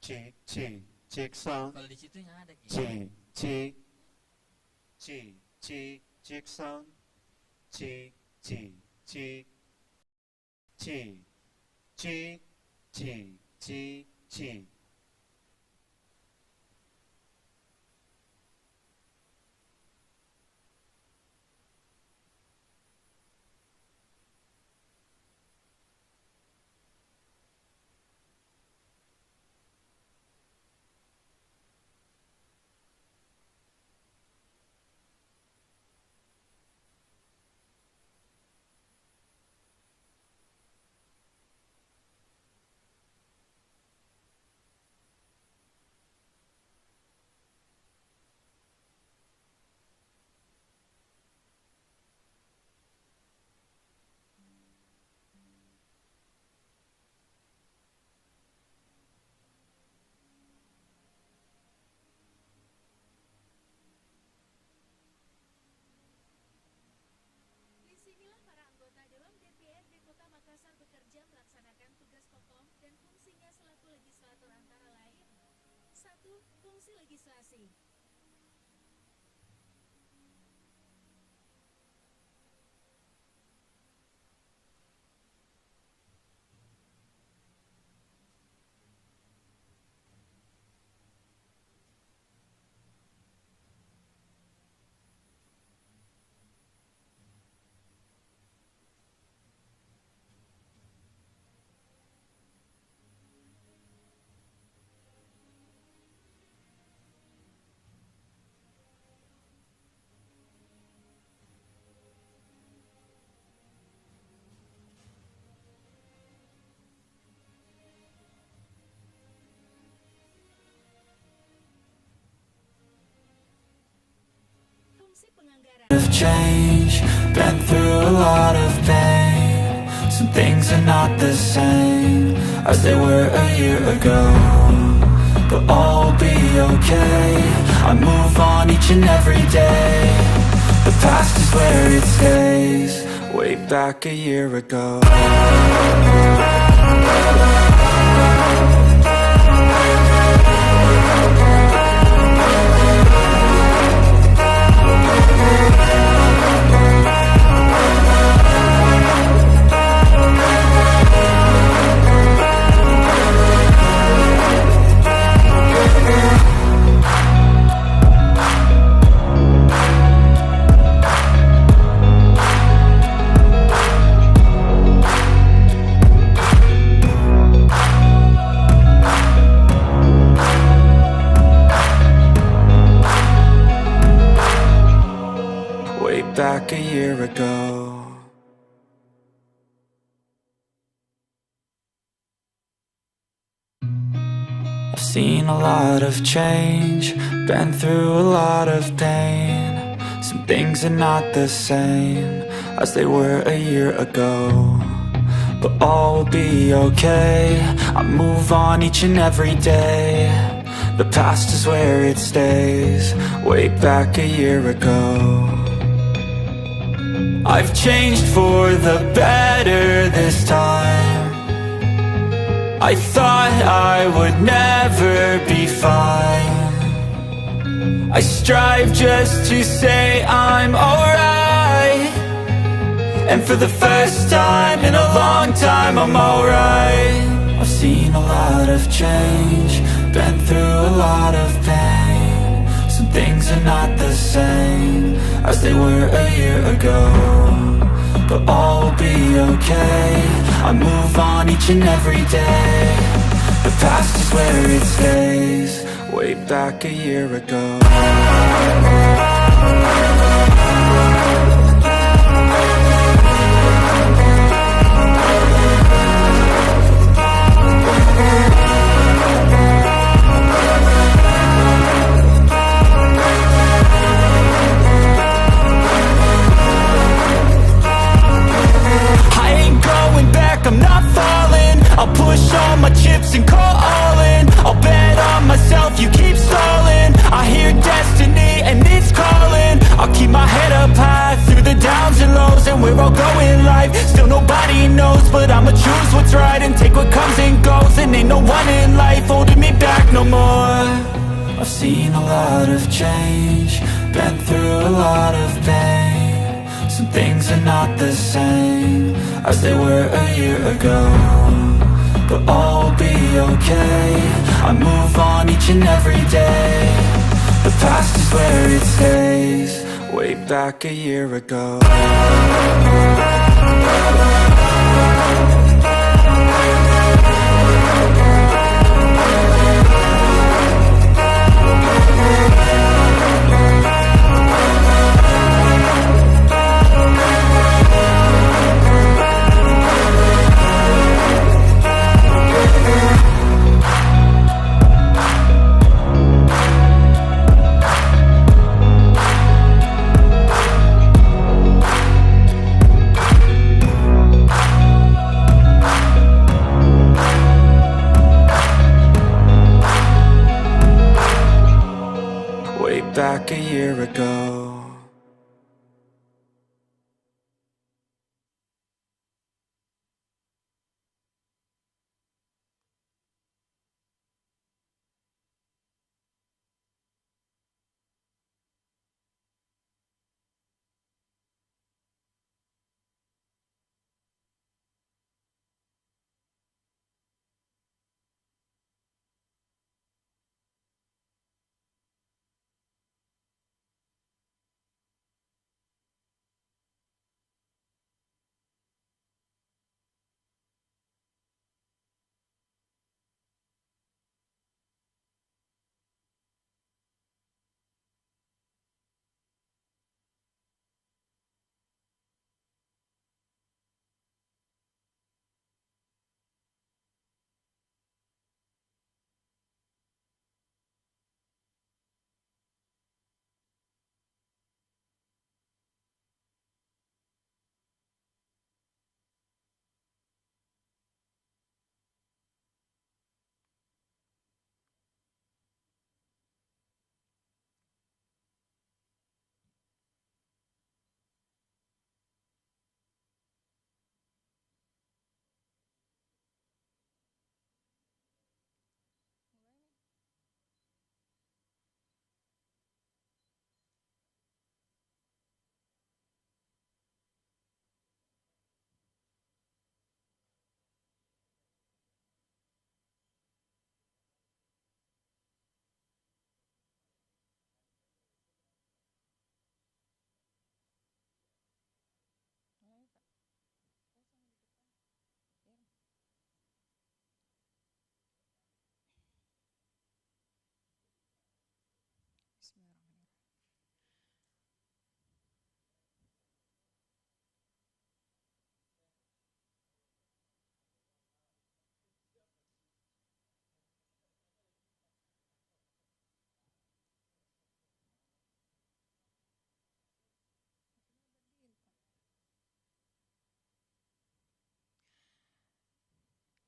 cek sound. Kalau di situ yang ada gitu. Cek sound. Cek Disinilah para anggota Dewan DPRD Kota Makassar bekerja melaksanakan tugas pokok dan fungsinya selaku legislator antara lain. 1. Fungsi legislasi. Fungsi penganggaran. Of change, been through a lot of pain. Some things are not the same as they were a year ago, but all will be okay. I move on each and every day. The past is where it stays. Way back a year ago. Back a year ago. I've seen a lot of change, been through a lot of pain. Some things are not the same as they were a year ago, but all will be okay. I move on each and every day. The past is where it stays. Way back a year ago. I've changed for the better this time. I thought I would never be fine. I strive just to say I'm alright, and for the first time in a long time I'm alright. I've seen a lot of change, been through a lot of pain. Some things are not the same as they were a year ago, but all will be okay. I move on each and every day. The past is where it stays. Way back a year ago. I'm not falling. I'll push all my chips and call all in. I'll bet on myself, you keep stalling. I hear destiny and it's calling. in life holding me back no more. I've seen a lot of change, been through a lot of pain. Some things are not the same as they were a year ago, but all will be okay. I move on each and every day. The past is where it stays, way back a year ago. Back a year ago.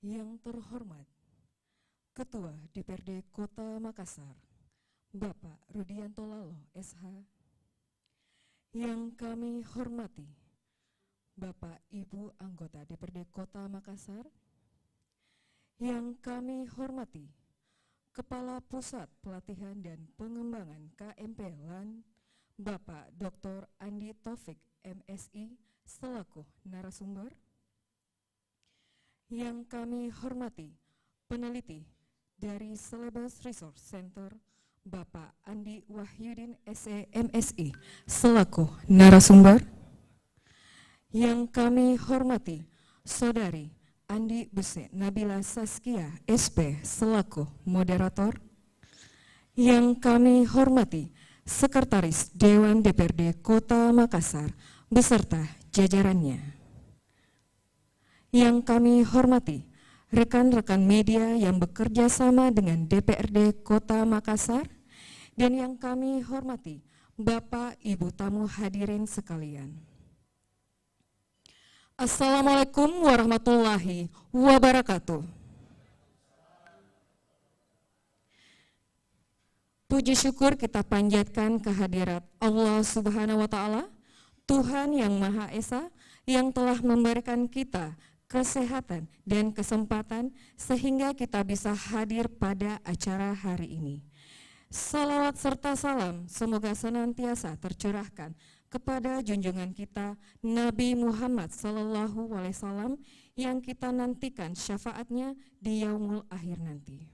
Yang terhormat Ketua DPRD Kota Makassar, Bapak Rudianto Laloh, SH. Yang kami hormati Bapak Ibu anggota DPRD Kota Makassar. Yang kami hormati Kepala Pusat Pelatihan dan Pengembangan KMP LAN, Bapak Dr. Andi Taufik, MSI, selaku narasumber. Yang kami hormati peneliti dari Celebes Resource Center, Bapak Andi Wahyudin, SE, MSI, selaku narasumber. Yang kami hormati Saudari Andi Buse Nabila Saskia, SP, selaku moderator. Yang kami hormati Sekretaris Dewan DPRD Kota Makassar beserta jajarannya. Yang kami hormati rekan-rekan media yang bekerja sama dengan DPRD Kota Makassar, dan yang kami hormati Bapak Ibu tamu hadirin sekalian. Assalamualaikum warahmatullahi wabarakatuh. Puji syukur kita panjatkan kehadirat Allah Subhanahu wa Ta'ala, Tuhan yang Maha Esa, yang telah memberikan kita kesehatan, dan kesempatan sehingga kita bisa hadir pada acara hari ini. Salawat serta salam semoga senantiasa tercurahkan kepada junjungan kita Nabi Muhammad SAW yang kita nantikan syafaatnya di yaumul akhir nanti.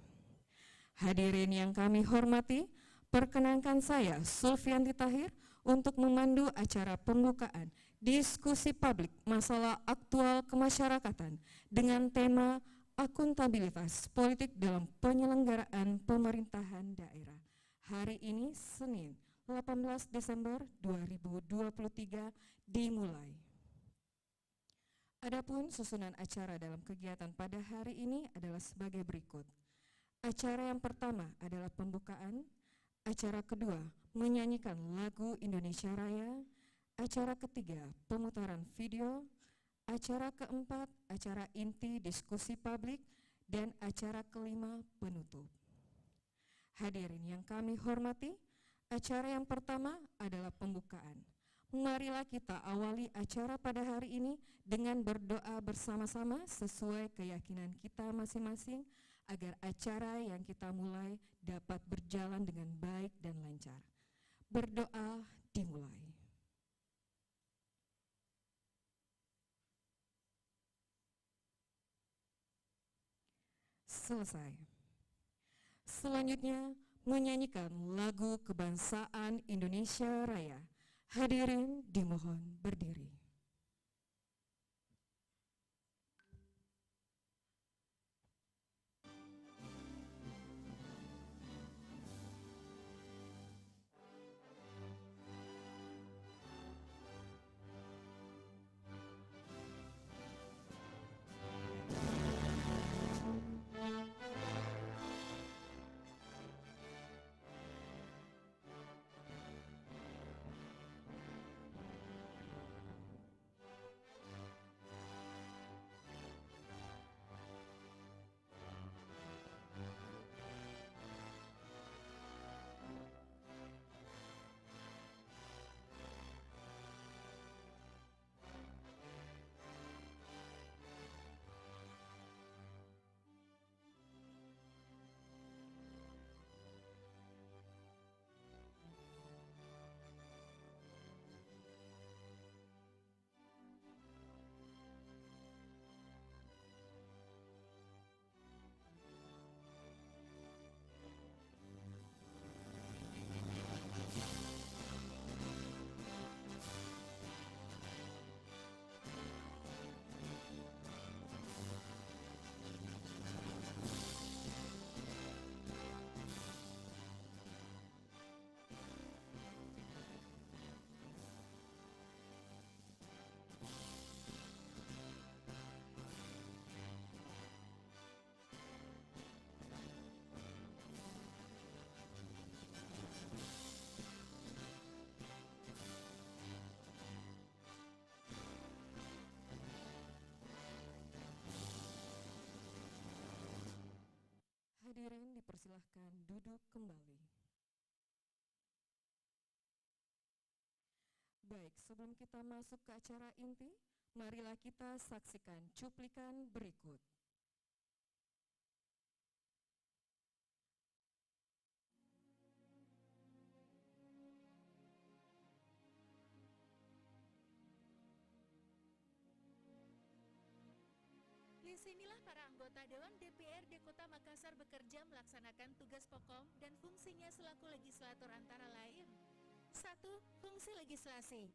Hadirin yang kami hormati, perkenankan saya Sulfianti Tahir untuk memandu acara pembukaan diskusi publik masalah aktual kemasyarakatan dengan tema akuntabilitas politik dalam penyelenggaraan pemerintahan daerah. Hari ini Senin 18 Desember 2023 dimulai. Adapun susunan acara dalam kegiatan pada hari ini adalah sebagai berikut. Acara yang pertama adalah pembukaan, acara kedua menyanyikan lagu Indonesia Raya, acara ketiga pemutaran video, acara keempat acara inti diskusi publik, dan acara kelima penutup. Hadirin yang kami hormati, acara yang pertama adalah pembukaan. Marilah kita awali acara pada hari ini dengan berdoa bersama-sama sesuai keyakinan kita masing-masing agar acara yang kita mulai dapat berjalan dengan baik dan lancar. Berdoa dimulai. Selesai. Selanjutnya menyanyikan lagu kebangsaan Indonesia Raya. Hadirin dimohon berdiri. Hadirin dipersilahkan duduk kembali. Baik, sebelum kita masuk ke acara inti, marilah kita saksikan cuplikan berikut. Disinilah para anggota Dewan DPRD Kota Makassar bekerja melaksanakan tugas pokok dan fungsinya selaku legislator antara lain. 1. Fungsi legislasi.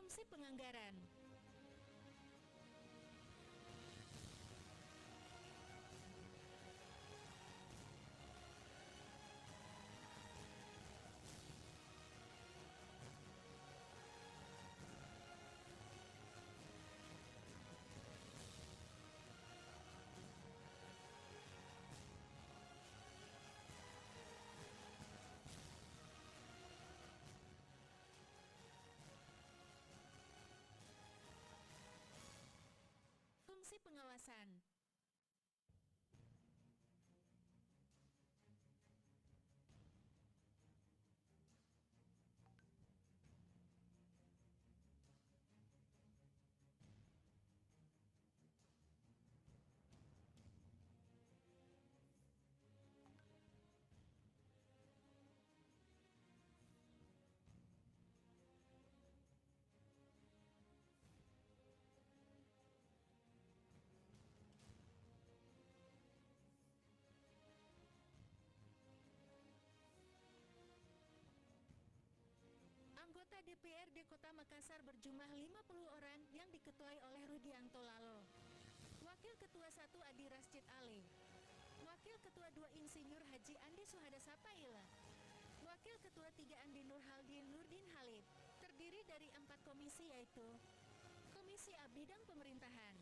Fungsi penganggaran. Fungsi pengawasan. Anggota DPRD Kota Makassar berjumlah 50 orang yang diketuai oleh Rudianto Lalo. Wakil Ketua 1 Adi Rasjid Ale. Wakil Ketua 2 Insinyur Haji Andi Suhada Sapaila. Wakil Ketua 3 Andi Nurhaldin Nurdin Halid. Terdiri dari 4 komisi yaitu Komisi A Bidang Pemerintahan,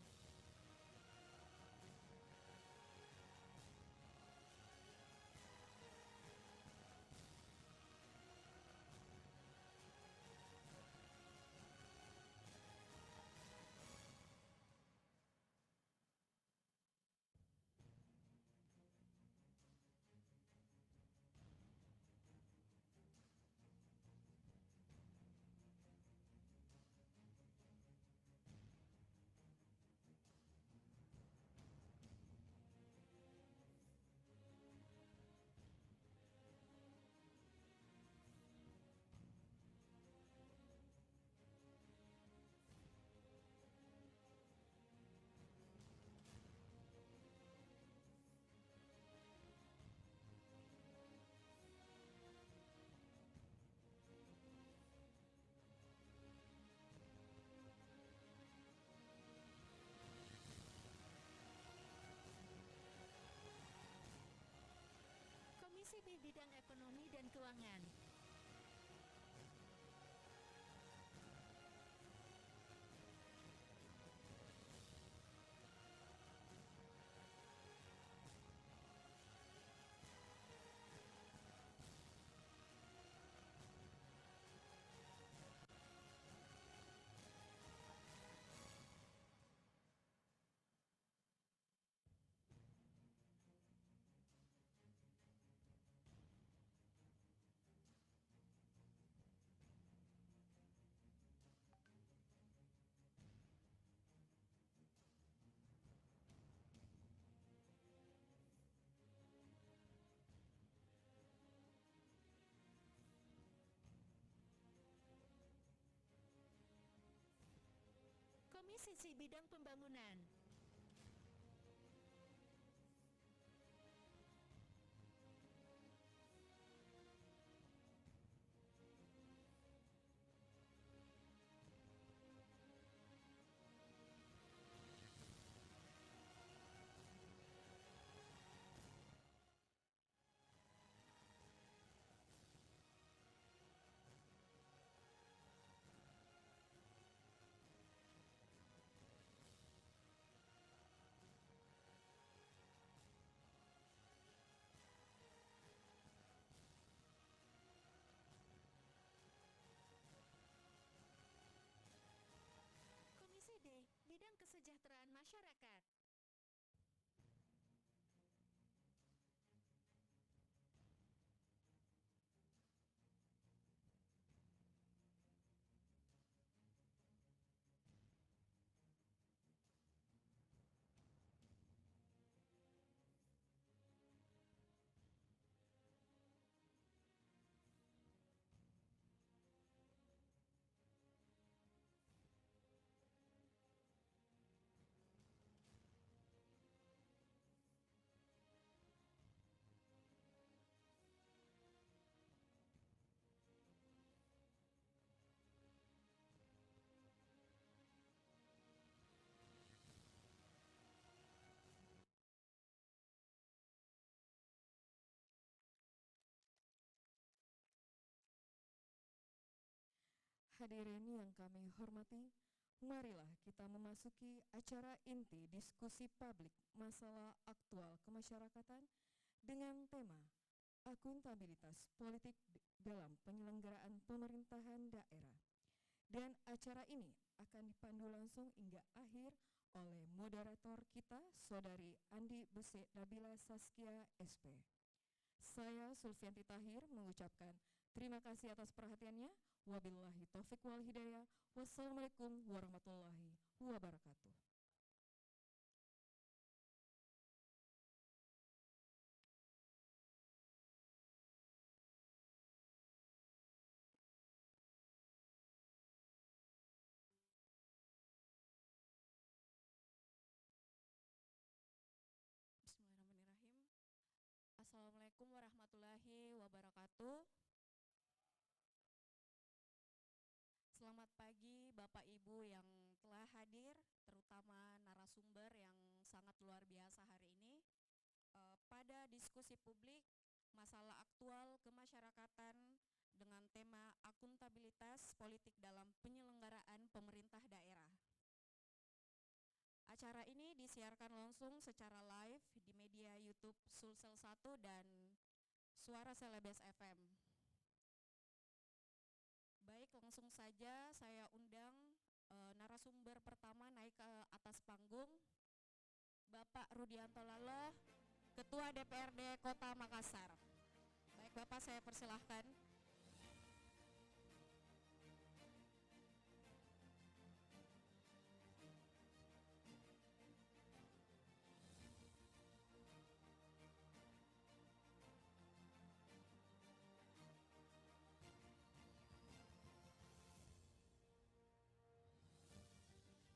Komisi B Bidang Ekonomi dan Keuangan, Komisi C Bidang Pembangunan, Komisi D Bidang Kesejahteraan Masyarakat. Hadirin yang kami hormati, marilah kita memasuki acara inti diskusi publik masalah aktual kemasyarakatan dengan tema akuntabilitas politik dalam penyelenggaraan pemerintahan daerah. Dan acara ini akan dipandu langsung hingga akhir oleh moderator kita, Saudari Andi Buse Nabila Saskia SP. Saya Sulfianti Tahir mengucapkan terima kasih atas perhatiannya. Wabillahi taufiq wal hidayah. Wassalamualaikum warahmatullahi wabarakatuh. Bismillahirrahmanirrahim. Assalamualaikum warahmatullahi wabarakatuh. Selamat pagi Bapak Ibu yang telah hadir, terutama narasumber yang sangat luar biasa hari ini. Pada diskusi publik masalah aktual kemasyarakatan dengan tema akuntabilitas politik dalam penyelenggaraan pemerintah daerah. Acara ini disiarkan langsung secara live di media YouTube Sulsel 1 dan Suara Selebes FM. Baik, langsung saja saya undang narasumber pertama naik ke atas panggung, Bapak Rudianto Laloh, Ketua DPRD Kota Makassar. Baik Bapak, saya persilahkan.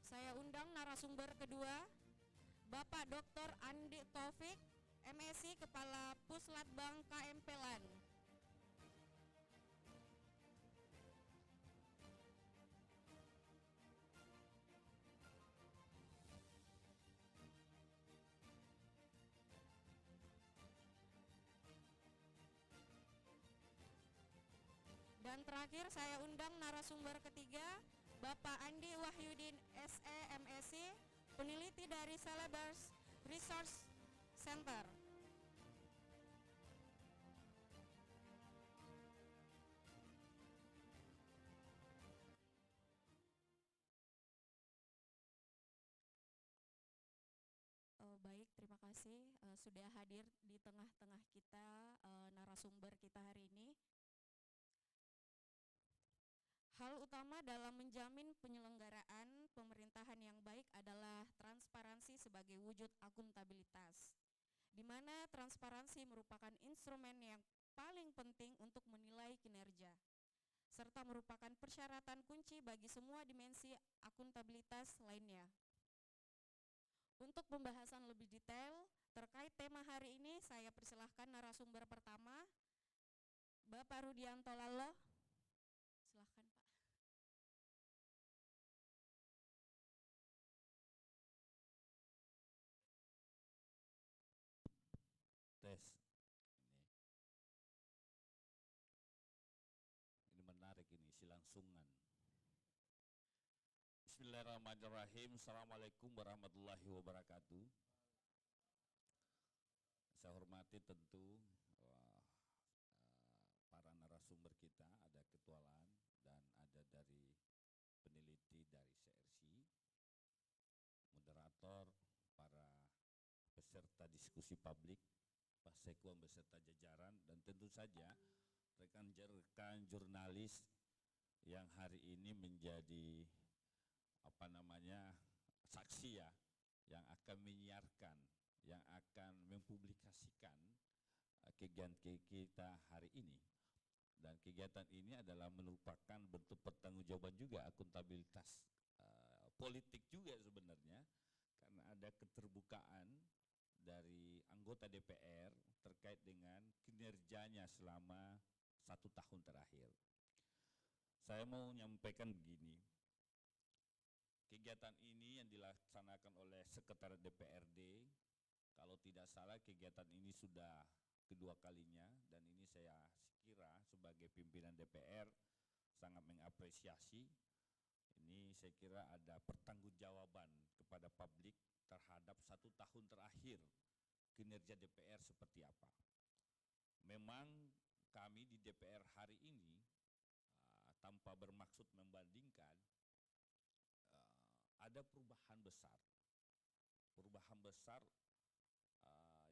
Saya undang narasumber kedua, Bapak Dr. Andi Taufik, MSI, Kepala Puslatbang KM Pelan. Dan terakhir saya undang narasumber ketiga, Bapak Andi Wahyudin SE MSI, peneliti dari Celebes Research Center. Baik, terima kasih sudah hadir di tengah-tengah kita, narasumber kita hari ini. Hal utama dalam menjamin penyelenggaraan pemerintahan yang baik adalah transparansi sebagai wujud akuntabilitas, di mana transparansi merupakan instrumen yang paling penting untuk menilai kinerja, serta merupakan persyaratan kunci bagi semua dimensi akuntabilitas lainnya. Untuk pembahasan lebih detail terkait tema hari ini, saya persilahkan narasumber pertama, Bapak Rudianto Laloh. Silahkan Pak. Tes. Ini menarik ini, silangsungan. Bismillahirrahmanirrahim. Assalamualaikum warahmatullahi wabarakatuh. Saya hormati tentu para narasumber kita, ada Ketua LAN dan ada dari peneliti dari CRC, moderator, para peserta diskusi publik, Pak Sekwan beserta jajaran, dan tentu saja rekan-rekan jurnalis yang hari ini menjadi saksi ya, yang akan menyiarkan, yang akan mempublikasikan kegiatan kita hari ini. Dan kegiatan ini adalah merupakan bentuk pertanggungjawaban juga, akuntabilitas politik juga sebenarnya, karena ada keterbukaan dari anggota DPR terkait dengan kinerjanya selama 1 tahun terakhir. Saya mau menyampaikan begini, kegiatan ini yang dilaksanakan oleh Sekretariat DPRD, kalau tidak salah kegiatan ini sudah kedua kalinya, dan ini saya kira sebagai pimpinan DPR sangat mengapresiasi. Ini saya kira ada pertanggungjawaban kepada publik terhadap 1 tahun terakhir kinerja DPR seperti apa. Memang kami di DPR hari ini tanpa bermaksud membandingkan, ada perubahan besar perubahan besar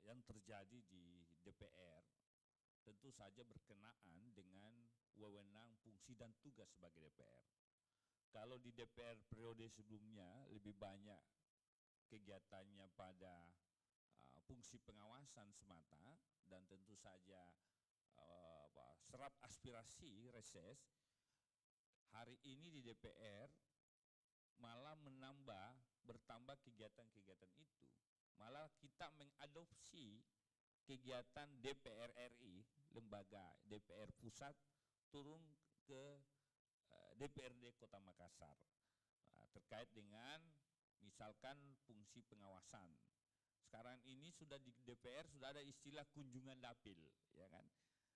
yang terjadi di DPR tentu saja berkenaan dengan wewenang, fungsi dan tugas sebagai DPR. Kalau di DPR periode sebelumnya lebih banyak kegiatannya pada fungsi pengawasan semata dan tentu saja serap aspirasi reses, hari ini di DPR malah bertambah kegiatan-kegiatan itu. Malah kita mengadopsi kegiatan DPR RI, lembaga DPR pusat, turun ke DPRD Kota Makassar terkait dengan misalkan fungsi pengawasan. Sekarang ini sudah di DPR sudah ada istilah kunjungan dapil, ya kan?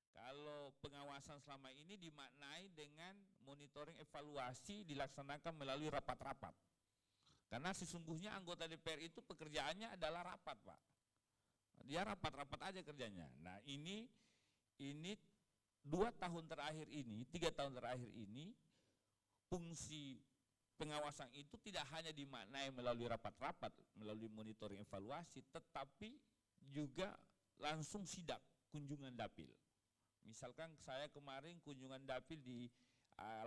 Kalau pengawasan selama ini dimaknai dengan monitoring evaluasi dilaksanakan melalui rapat-rapat. Karena sesungguhnya anggota DPR itu pekerjaannya adalah rapat, Pak. Dia rapat-rapat aja kerjanya. Nah ini 2 tahun terakhir ini, 3 tahun terakhir ini, fungsi pengawasan itu tidak hanya dimaknai melalui rapat-rapat, melalui monitoring evaluasi, tetapi juga langsung sidak, kunjungan dapil. Misalkan saya kemarin kunjungan dapil di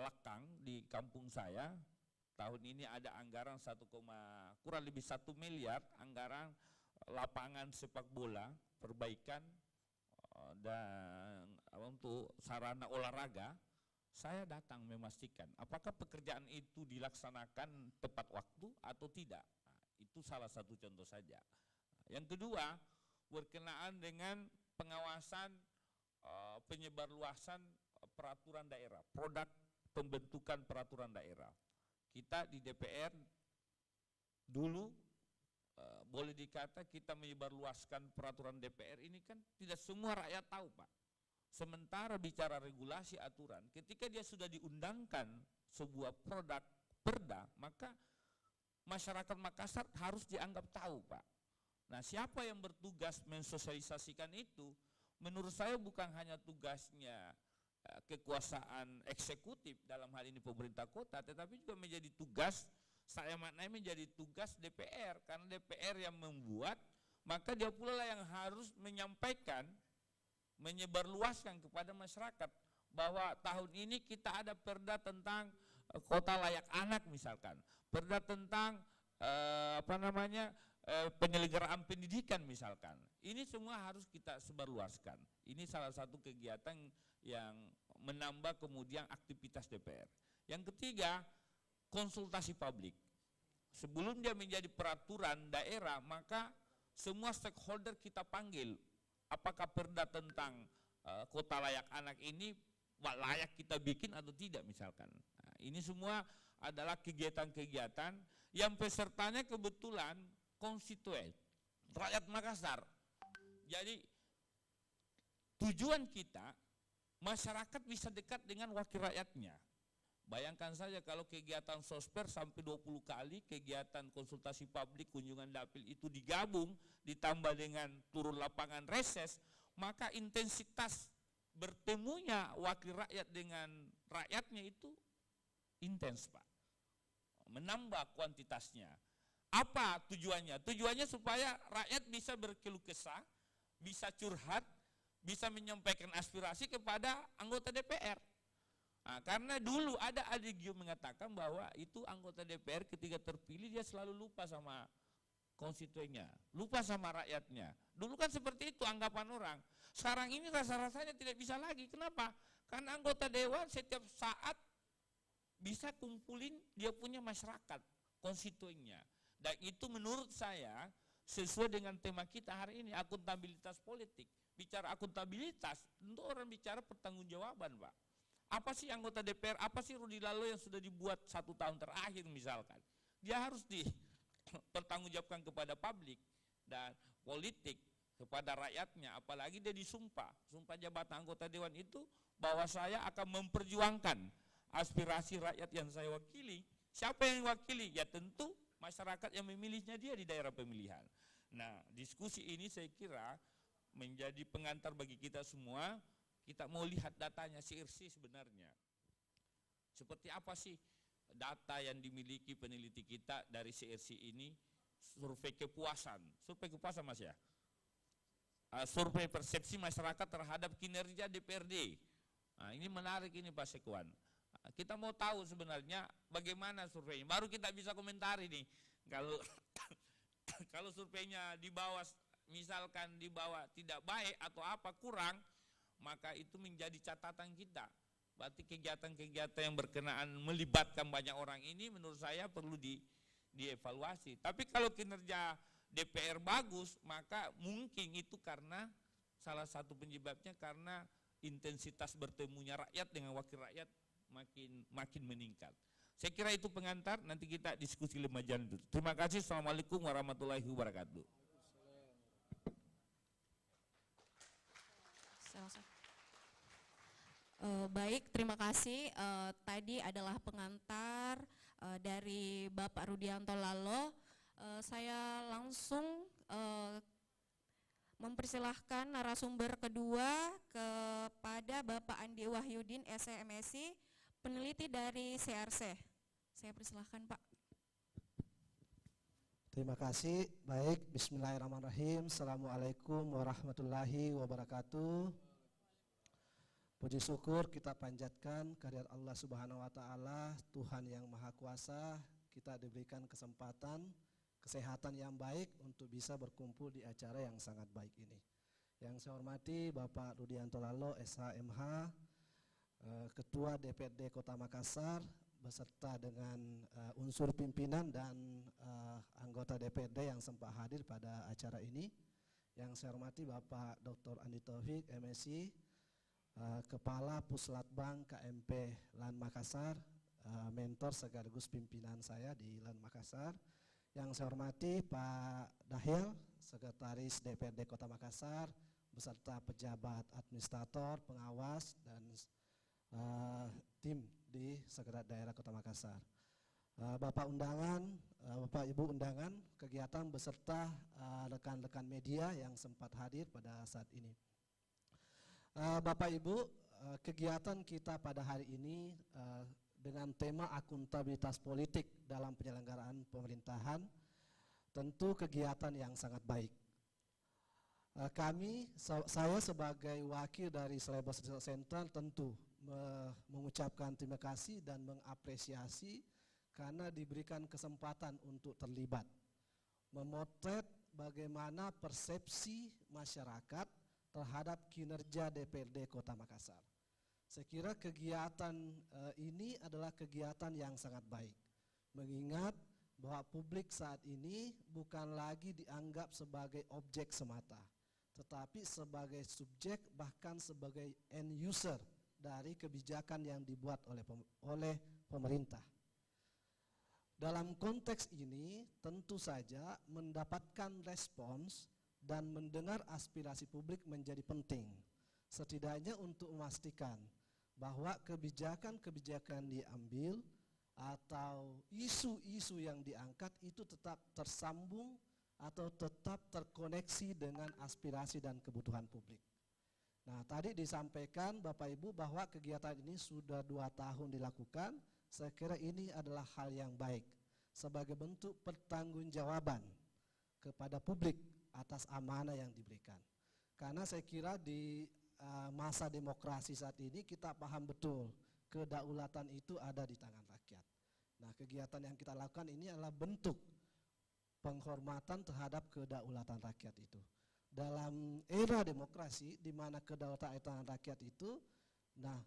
Lekang, di kampung saya, tahun ini ada anggaran kurang lebih 1 miliar, anggaran lapangan sepak bola, perbaikan dan untuk sarana olahraga. Saya datang memastikan apakah pekerjaan itu dilaksanakan tepat waktu atau tidak. Nah, itu salah satu contoh saja. Yang kedua, berkenaan dengan pengawasan penyebarluasan peraturan daerah, produk pembentukan peraturan daerah. Kita di DPR dulu boleh dikata kita menyebarluaskan peraturan DPR ini kan tidak semua rakyat tahu, Pak. Sementara bicara regulasi aturan, ketika dia sudah diundangkan sebuah produk perda, maka masyarakat Makassar harus dianggap tahu, Pak. Nah, siapa yang bertugas mensosialisasikan itu? Menurut saya bukan hanya tugasnya kekuasaan eksekutif, dalam hal ini pemerintah kota, tetapi juga menjadi tugas, saya maknai menjadi tugas DPR, karena DPR yang membuat, maka dia pula lah yang harus menyampaikan, menyebarluaskan kepada masyarakat bahwa tahun ini kita ada perda tentang kota layak anak misalkan, perda tentang penyelenggaraan pendidikan misalkan. Ini semua harus kita sebarluaskan. Ini salah satu kegiatan yang menambah kemudian aktivitas DPR. Yang ketiga, konsultasi publik. Sebelum dia menjadi peraturan daerah, maka semua stakeholder kita panggil. Apakah perda tentang kota layak anak ini layak kita bikin atau tidak misalkan. Nah, ini semua adalah kegiatan-kegiatan yang pesertanya kebetulan konstituen, rakyat Makassar. Jadi tujuan kita, masyarakat bisa dekat dengan wakil rakyatnya. Bayangkan saja kalau kegiatan sosper sampai 20 kali, kegiatan konsultasi publik, kunjungan dapil itu digabung, ditambah dengan turun lapangan reses, maka intensitas bertemunya wakil rakyat dengan rakyatnya itu intens, Pak. Menambah kuantitasnya. Apa tujuannya? Tujuannya supaya rakyat bisa berkeluh kesah, bisa curhat, bisa menyampaikan aspirasi kepada anggota DPR. Nah, karena dulu ada adagio mengatakan bahwa itu anggota DPR ketika terpilih dia selalu lupa sama konstituennya, lupa sama rakyatnya. Dulu kan seperti itu anggapan orang. Sekarang ini rasa-rasanya tidak bisa lagi. Kenapa? Karena anggota dewan setiap saat bisa kumpulin dia punya masyarakat, konstituennya. Dan itu menurut saya sesuai dengan tema kita hari ini, akuntabilitas politik. Bicara akuntabilitas, tentu orang bicara pertanggungjawaban, Pak. Apa sih anggota DPR, apa sih Rudi Lalo yang sudah dibuat 1 tahun terakhir misalkan. Dia harus dipertanggungjawabkan kepada publik dan politik, kepada rakyatnya. Apalagi dia disumpah, sumpah jabatan anggota dewan itu bahwa saya akan memperjuangkan aspirasi rakyat yang saya wakili. Siapa yang wakili? Ya tentu masyarakat yang memilihnya dia di daerah pemilihan. Nah, diskusi ini saya kira menjadi pengantar bagi kita semua. Kita mau lihat datanya CRC sebenarnya. Seperti apa sih data yang dimiliki peneliti kita dari CRC ini? survei kepuasan Mas ya. Survei persepsi masyarakat terhadap kinerja DPRD. Nah, ini menarik ini Pak Sekwan. Kita mau tahu sebenarnya bagaimana surveinya. Baru kita bisa komentari nih. Kalau kalau surveinya di bawah, misalkan di bawah tidak baik atau apa kurang, maka itu menjadi catatan kita. Berarti kegiatan-kegiatan yang berkenaan melibatkan banyak orang ini menurut saya perlu dievaluasi. Tapi kalau kinerja DPR bagus, maka mungkin itu karena salah satu penyebabnya karena intensitas bertemunya rakyat dengan wakil rakyat makin meningkat. Saya kira itu pengantar, nanti kita diskusi lebih lanjut. Terima kasih. Assalamualaikum warahmatullahi wabarakatuh. Baik, terima kasih. Tadi adalah pengantar dari Bapak Rudianto Lalo. Saya langsung mempersilahkan narasumber kedua kepada Bapak Andi Wahyudin, SMSI, peneliti dari CRC. Saya persilahkan Pak. Terima kasih. Baik, bismillahirrahmanirrahim. Assalamualaikum warahmatullahi wabarakatuh. Puji syukur kita panjatkan kehadirat Allah Subhanahu wa taala, Tuhan yang Maha Kuasa. Kita diberikan kesempatan, kesehatan yang baik untuk bisa berkumpul di acara yang sangat baik ini. Yang saya hormati Bapak Rudianto Lalo, SHMH, Ketua DPRD Kota Makassar, beserta dengan unsur pimpinan dan anggota DPRD yang sempat hadir pada acara ini. Yang saya hormati Bapak Dr. Andi Taufik, MSI, Kepala Puslatbang KMP LAN Makassar, mentor sekaligus pimpinan saya di LAN Makassar. Yang saya hormati Pak Dahil, Sekretaris DPRD Kota Makassar, beserta pejabat administrator, pengawas, dan tim di Sekretariat Daerah Kota Makassar. Bapak undangan, Bapak Ibu undangan, kegiatan beserta rekan-rekan media yang sempat hadir pada saat ini. Bapak Ibu, kegiatan kita pada hari ini dengan tema akuntabilitas politik dalam penyelenggaraan pemerintahan, tentu kegiatan yang sangat baik. Saya sebagai wakil dari Celebrity Center tentu mengucapkan terima kasih dan mengapresiasi karena diberikan kesempatan untuk terlibat, memotret bagaimana persepsi masyarakat terhadap kinerja DPRD Kota Makassar. Saya kira kegiatan ini adalah kegiatan yang sangat baik, mengingat bahwa publik saat ini bukan lagi dianggap sebagai objek semata, tetapi sebagai subjek, bahkan sebagai end user dari kebijakan yang dibuat oleh pemerintah. Dalam konteks ini tentu saja mendapatkan respons dan mendengar aspirasi publik menjadi penting, setidaknya untuk memastikan bahwa kebijakan-kebijakan diambil atau isu-isu yang diangkat itu tetap tersambung atau tetap terkoneksi dengan aspirasi dan kebutuhan publik. Nah, tadi disampaikan Bapak Ibu bahwa kegiatan ini sudah 2 tahun dilakukan. Saya kira ini adalah hal yang baik sebagai bentuk pertanggungjawaban kepada publik atas amanah yang diberikan. Karena saya kira di masa demokrasi saat ini kita paham betul kedaulatan itu ada di tangan rakyat. Nah, kegiatan yang kita lakukan ini adalah bentuk penghormatan terhadap kedaulatan rakyat itu. Dalam era demokrasi di mana kedaulatan di tangan rakyat itu, nah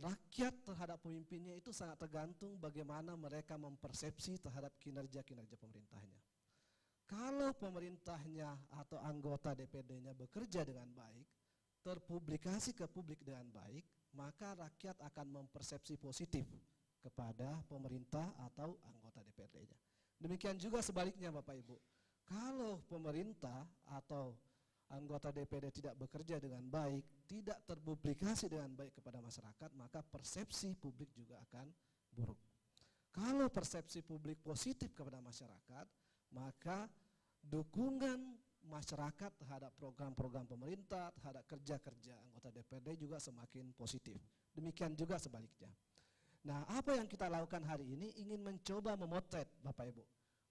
rakyat terhadap pemimpinnya itu sangat tergantung bagaimana mereka mempersepsi terhadap kinerja-kinerja pemerintahnya. Kalau pemerintahnya atau anggota DPRD-nya bekerja dengan baik, terpublikasi ke publik dengan baik, maka rakyat akan mempersepsi positif kepada pemerintah atau anggota DPRD-nya. Demikian juga sebaliknya Bapak Ibu. Kalau pemerintah atau anggota DPRD tidak bekerja dengan baik, tidak terpublikasi dengan baik kepada masyarakat, maka persepsi publik juga akan buruk. Kalau persepsi publik positif kepada masyarakat, maka dukungan masyarakat terhadap program-program pemerintah, terhadap kerja-kerja anggota DPRD juga semakin positif. Demikian juga sebaliknya. Nah, apa yang kita lakukan hari ini ingin mencoba memotret Bapak Ibu,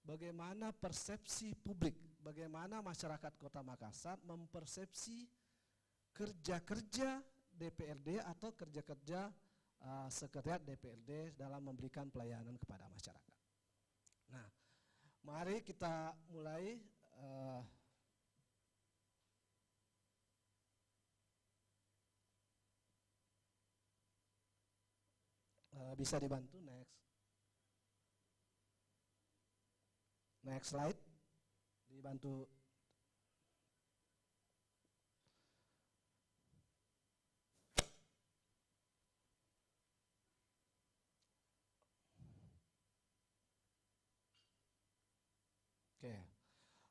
bagaimana persepsi publik, bagaimana masyarakat Kota Makassar mempersepsi kerja-kerja DPRD atau kerja-kerja sekretariat DPRD dalam memberikan pelayanan kepada masyarakat. Nah, mari kita mulai. Bisa dibantu next slide, dibantu. Oke.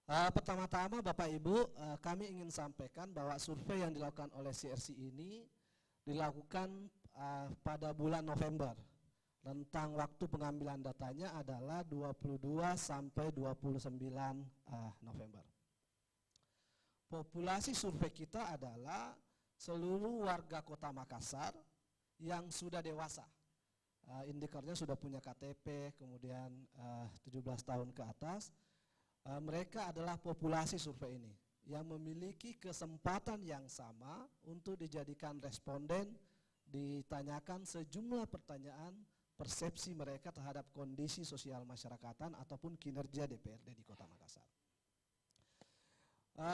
Pertama-tama Bapak Ibu, kami ingin sampaikan bahwa survei yang dilakukan oleh CRC ini dilakukan pada bulan November. Rentang waktu pengambilan datanya adalah 22 sampai 29 November. Populasi survei kita adalah seluruh warga Kota Makassar yang sudah dewasa. Indikernya sudah punya KTP, kemudian 17 tahun ke atas. Mereka adalah populasi survei ini yang memiliki kesempatan yang sama untuk dijadikan responden, ditanyakan sejumlah pertanyaan persepsi mereka terhadap kondisi sosial masyarakatan ataupun kinerja DPRD di Kota Makassar.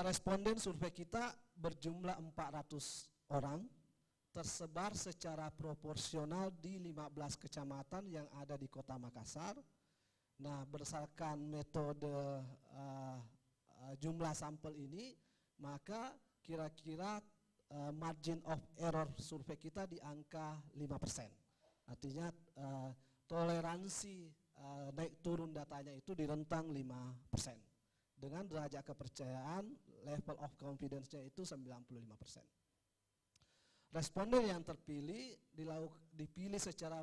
Responden survei kita berjumlah 400 orang, tersebar secara proporsional di 15 kecamatan yang ada di Kota Makassar. Nah, berdasarkan metode jumlah sampel ini, maka kira-kira margin of error survei kita di angka 5%. Artinya toleransi naik turun datanya itu di rentang 5%. Dengan derajat kepercayaan level of confidence-nya itu 95%. Responden yang terpilih dipilih secara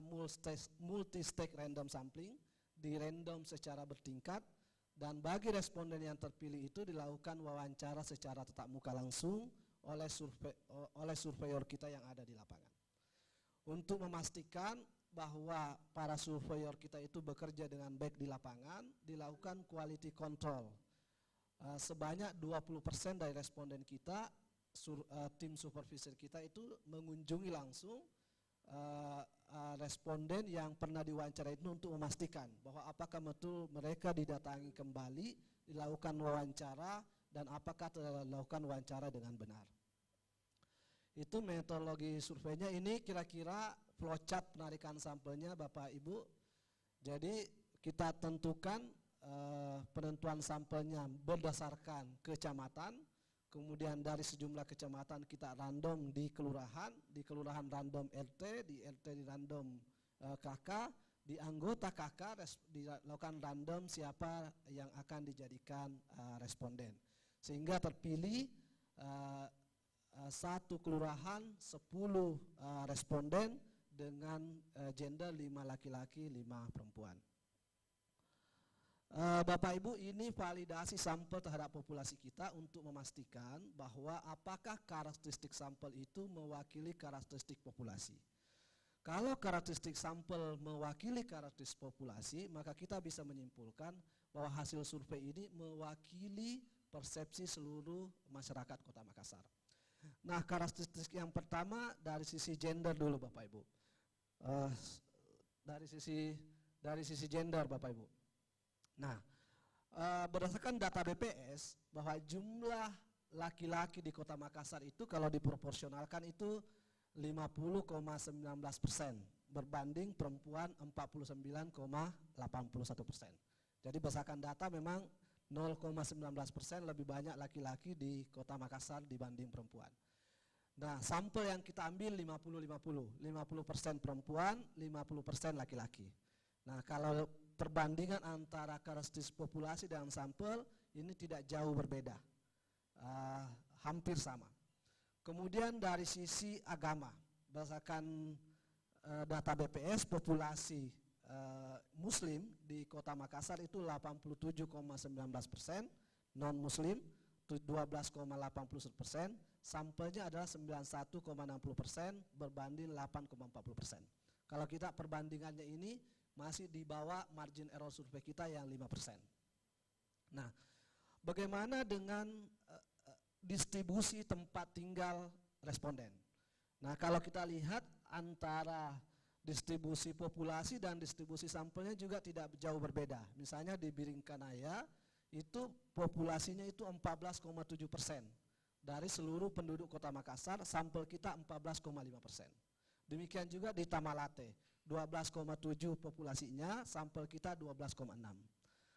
multi-stake random sampling, di random secara bertingkat, dan bagi responden yang terpilih itu dilakukan wawancara secara tatap muka langsung oleh surveyor kita yang ada di lapangan. Untuk memastikan bahwa para surveyor kita itu bekerja dengan baik di lapangan, dilakukan quality control. Sebanyak 20% dari responden kita, tim supervisor kita itu mengunjungi langsung responden yang pernah diwawancara itu untuk memastikan bahwa apakah betul mereka didatangi kembali, dilakukan wawancara, dan apakah dilakukan wawancara dengan benar. Itu metodologi surveinya. Ini kira-kira flowchart penarikan sampelnya Bapak Ibu. Jadi kita tentukan penentuan sampelnya berdasarkan kecamatan, kemudian dari sejumlah kecamatan kita random di kelurahan random RT, di RT di random KK, di anggota KK dilakukan random siapa yang akan dijadikan responden. Sehingga terpilih satu kelurahan 10 responden dengan gender 5 laki-laki 5 perempuan. Bapak Ibu, ini validasi sampel terhadap populasi kita untuk memastikan bahwa apakah karakteristik sampel itu mewakili karakteristik populasi. Kalau karakteristik sampel mewakili karakteristik populasi, maka kita bisa menyimpulkan bahwa hasil survei ini mewakili persepsi seluruh masyarakat Kota Makassar. Nah, karakteristik yang pertama dari sisi gender dulu Bapak Ibu. Dari sisi gender Bapak Ibu. Nah, berdasarkan data BPS bahwa jumlah laki-laki di Kota Makassar itu kalau diproporsionalkan itu 50,19% berbanding perempuan 49,81%. Jadi berdasarkan data memang 0,19% lebih banyak laki-laki di Kota Makassar dibanding perempuan. Nah, sampel yang kita ambil 50% perempuan, 50% laki-laki. Nah, kalau perbandingan antara karakteristik populasi dan sampel ini tidak jauh berbeda, hampir sama. Kemudian dari sisi agama, berdasarkan data BPS, populasi Muslim di Kota Makassar itu 87,19%, non-Muslim 12,80%, sampelnya adalah 91,60% berbanding 8,40%. Kalau kita perbandingannya ini masih di bawah margin error survei kita yang 5%. Nah, bagaimana dengan distribusi tempat tinggal responden? Nah, kalau kita lihat antara distribusi populasi dan distribusi sampelnya juga tidak jauh berbeda. Misalnya di Biringkanaya itu populasinya itu 14,7% dari seluruh penduduk Kota Makassar, sampel kita 14,5%. Demikian juga di Tamalate, 12,7 populasinya, sampel kita 12,6.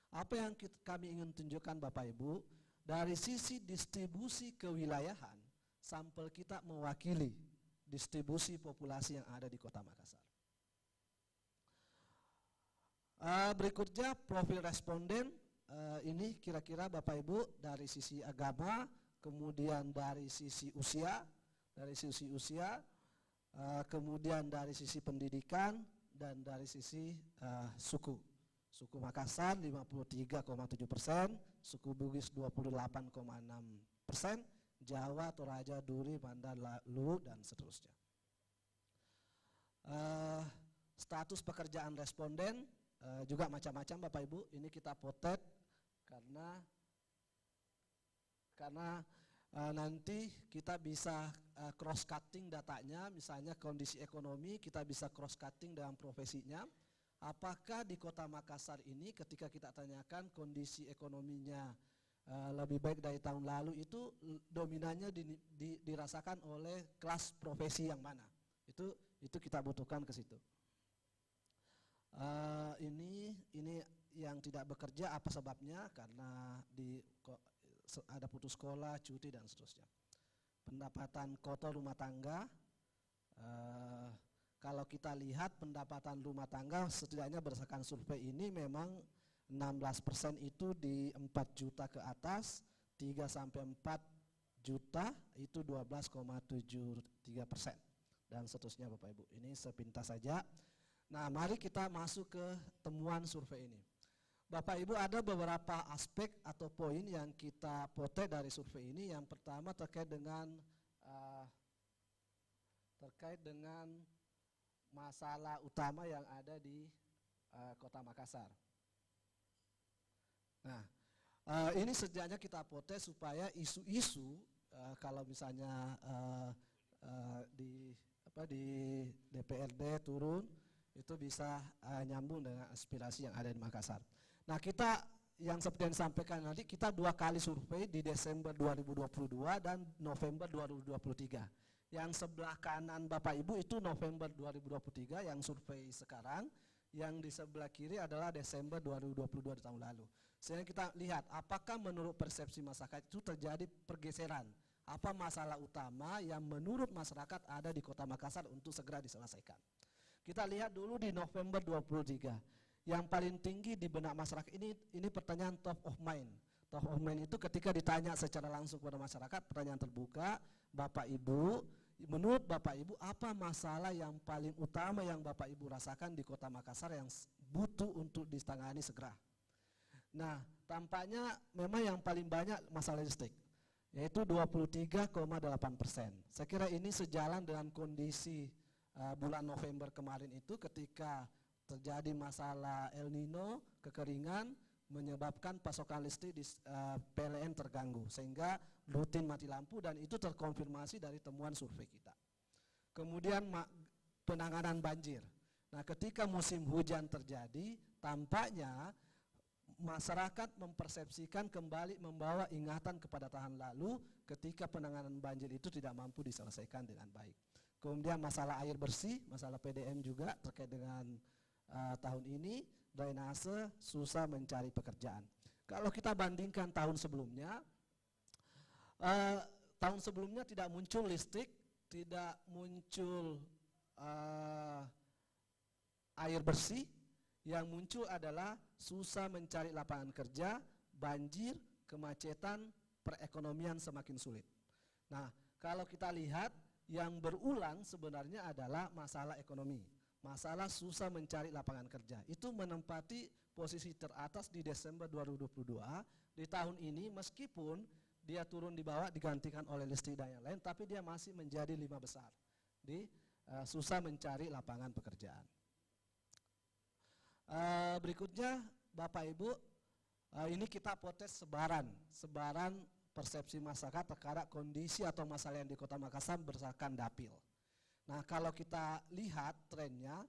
Apa yang kami ingin tunjukkan Bapak Ibu, dari sisi distribusi kewilayahan, sampel kita mewakili distribusi populasi yang ada di Kota Makassar. Berikutnya profil responden, ini kira-kira Bapak Ibu dari sisi agama, kemudian dari sisi usia, kemudian dari sisi pendidikan, dan dari sisi suku. Suku Makassar 53,7%, suku Bugis 28,6%, Jawa, Toraja, Duri, Banda, Luwu, dan seterusnya. Status pekerjaan responden juga macam-macam Bapak Ibu. Ini kita potret karena nanti kita bisa cross cutting datanya, misalnya kondisi ekonomi kita bisa cross cutting dengan profesinya. Apakah di Kota Makassar ini ketika kita tanyakan kondisi ekonominya lebih baik dari tahun lalu, itu dominannya dirasakan oleh kelas profesi yang mana? Itu kita butuhkan ke situ. Ini yang tidak bekerja apa sebabnya? Karena ada putus sekolah, cuti, dan seterusnya. Pendapatan kotor rumah tangga, kalau kita lihat pendapatan rumah tangga setidaknya berdasarkan survei ini memang 16% itu di 4 juta ke atas, 3 sampai 4 juta itu 12,73%, dan seterusnya Bapak Ibu. Ini sepintas saja. Nah, mari kita masuk ke temuan survei ini. Bapak Ibu, ada beberapa aspek atau poin yang kita potret dari survei ini. Yang pertama terkait dengan masalah utama yang ada di Kota Makassar. Nah, ini sejatinya kita potret supaya isu-isu kalau misalnya di DPRD turun, itu bisa nyambung dengan aspirasi yang ada di Makassar. Nah, kita yang seperti yang disampaikan nanti, kita 2 kali survei di Desember 2022 dan November 2023. Yang sebelah kanan Bapak Ibu itu November 2023 yang survei sekarang, yang di sebelah kiri adalah Desember 2022 di tahun lalu. Sehingga kita lihat apakah menurut persepsi masyarakat itu terjadi pergeseran. Apa masalah utama yang menurut masyarakat ada di Kota Makassar untuk segera diselesaikan. Kita lihat dulu di November 23. Yang paling tinggi di benak masyarakat ini pertanyaan top of mind. Top of mind itu ketika ditanya secara langsung kepada masyarakat, pertanyaan terbuka, Bapak Ibu, menurut Bapak Ibu apa masalah yang paling utama yang Bapak Ibu rasakan di Kota Makassar yang butuh untuk ditangani segera. Nah, tampaknya memang yang paling banyak masalah listrik, yaitu 23,8%. Saya kira ini sejalan dengan kondisi bulan November kemarin itu ketika terjadi masalah El Nino, kekeringan, menyebabkan pasokan listrik di PLN terganggu, sehingga rutin mati lampu, dan itu terkonfirmasi dari temuan survei kita. Kemudian penanganan banjir. Nah, ketika musim hujan terjadi, tampaknya masyarakat mempersepsikan kembali membawa ingatan kepada tahun lalu ketika penanganan banjir itu tidak mampu diselesaikan dengan baik. Kemudian masalah air bersih, masalah PDM juga terkait dengan tahun ini, drainase, susah mencari pekerjaan. Kalau kita bandingkan tahun sebelumnya tidak muncul listrik, tidak muncul air bersih, yang muncul adalah susah mencari lapangan kerja, banjir, kemacetan, perekonomian semakin sulit. Nah, kalau kita lihat yang berulang sebenarnya adalah masalah ekonomi. Masalah susah mencari lapangan kerja. Itu menempati posisi teratas di Desember 2022. Di tahun ini meskipun dia turun di bawah digantikan oleh listrik dan yang lain, tapi dia masih menjadi 5 besar. Di susah mencari lapangan pekerjaan. Berikutnya Bapak Ibu, Ini kita potret sebaran persepsi masyarakat terhadap kondisi atau masalah yang di Kota Makassar berdasarkan dapil. Nah, kalau kita lihat trennya,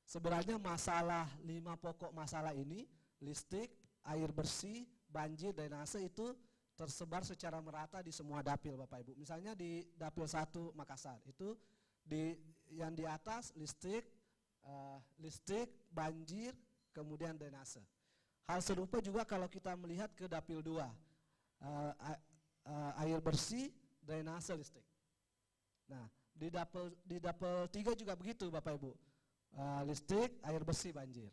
sebenarnya 5 pokok masalah ini, listrik, air bersih, banjir, drainase itu tersebar secara merata di semua dapil Bapak Ibu. Misalnya di dapil 1 Makassar, itu yang di atas listrik, banjir, kemudian drainase. Hal serupa juga kalau kita melihat ke dapil 2, air bersih, drainase, listrik. Nah, di dapil 3 juga begitu Bapak Ibu, listrik, air bersih, banjir.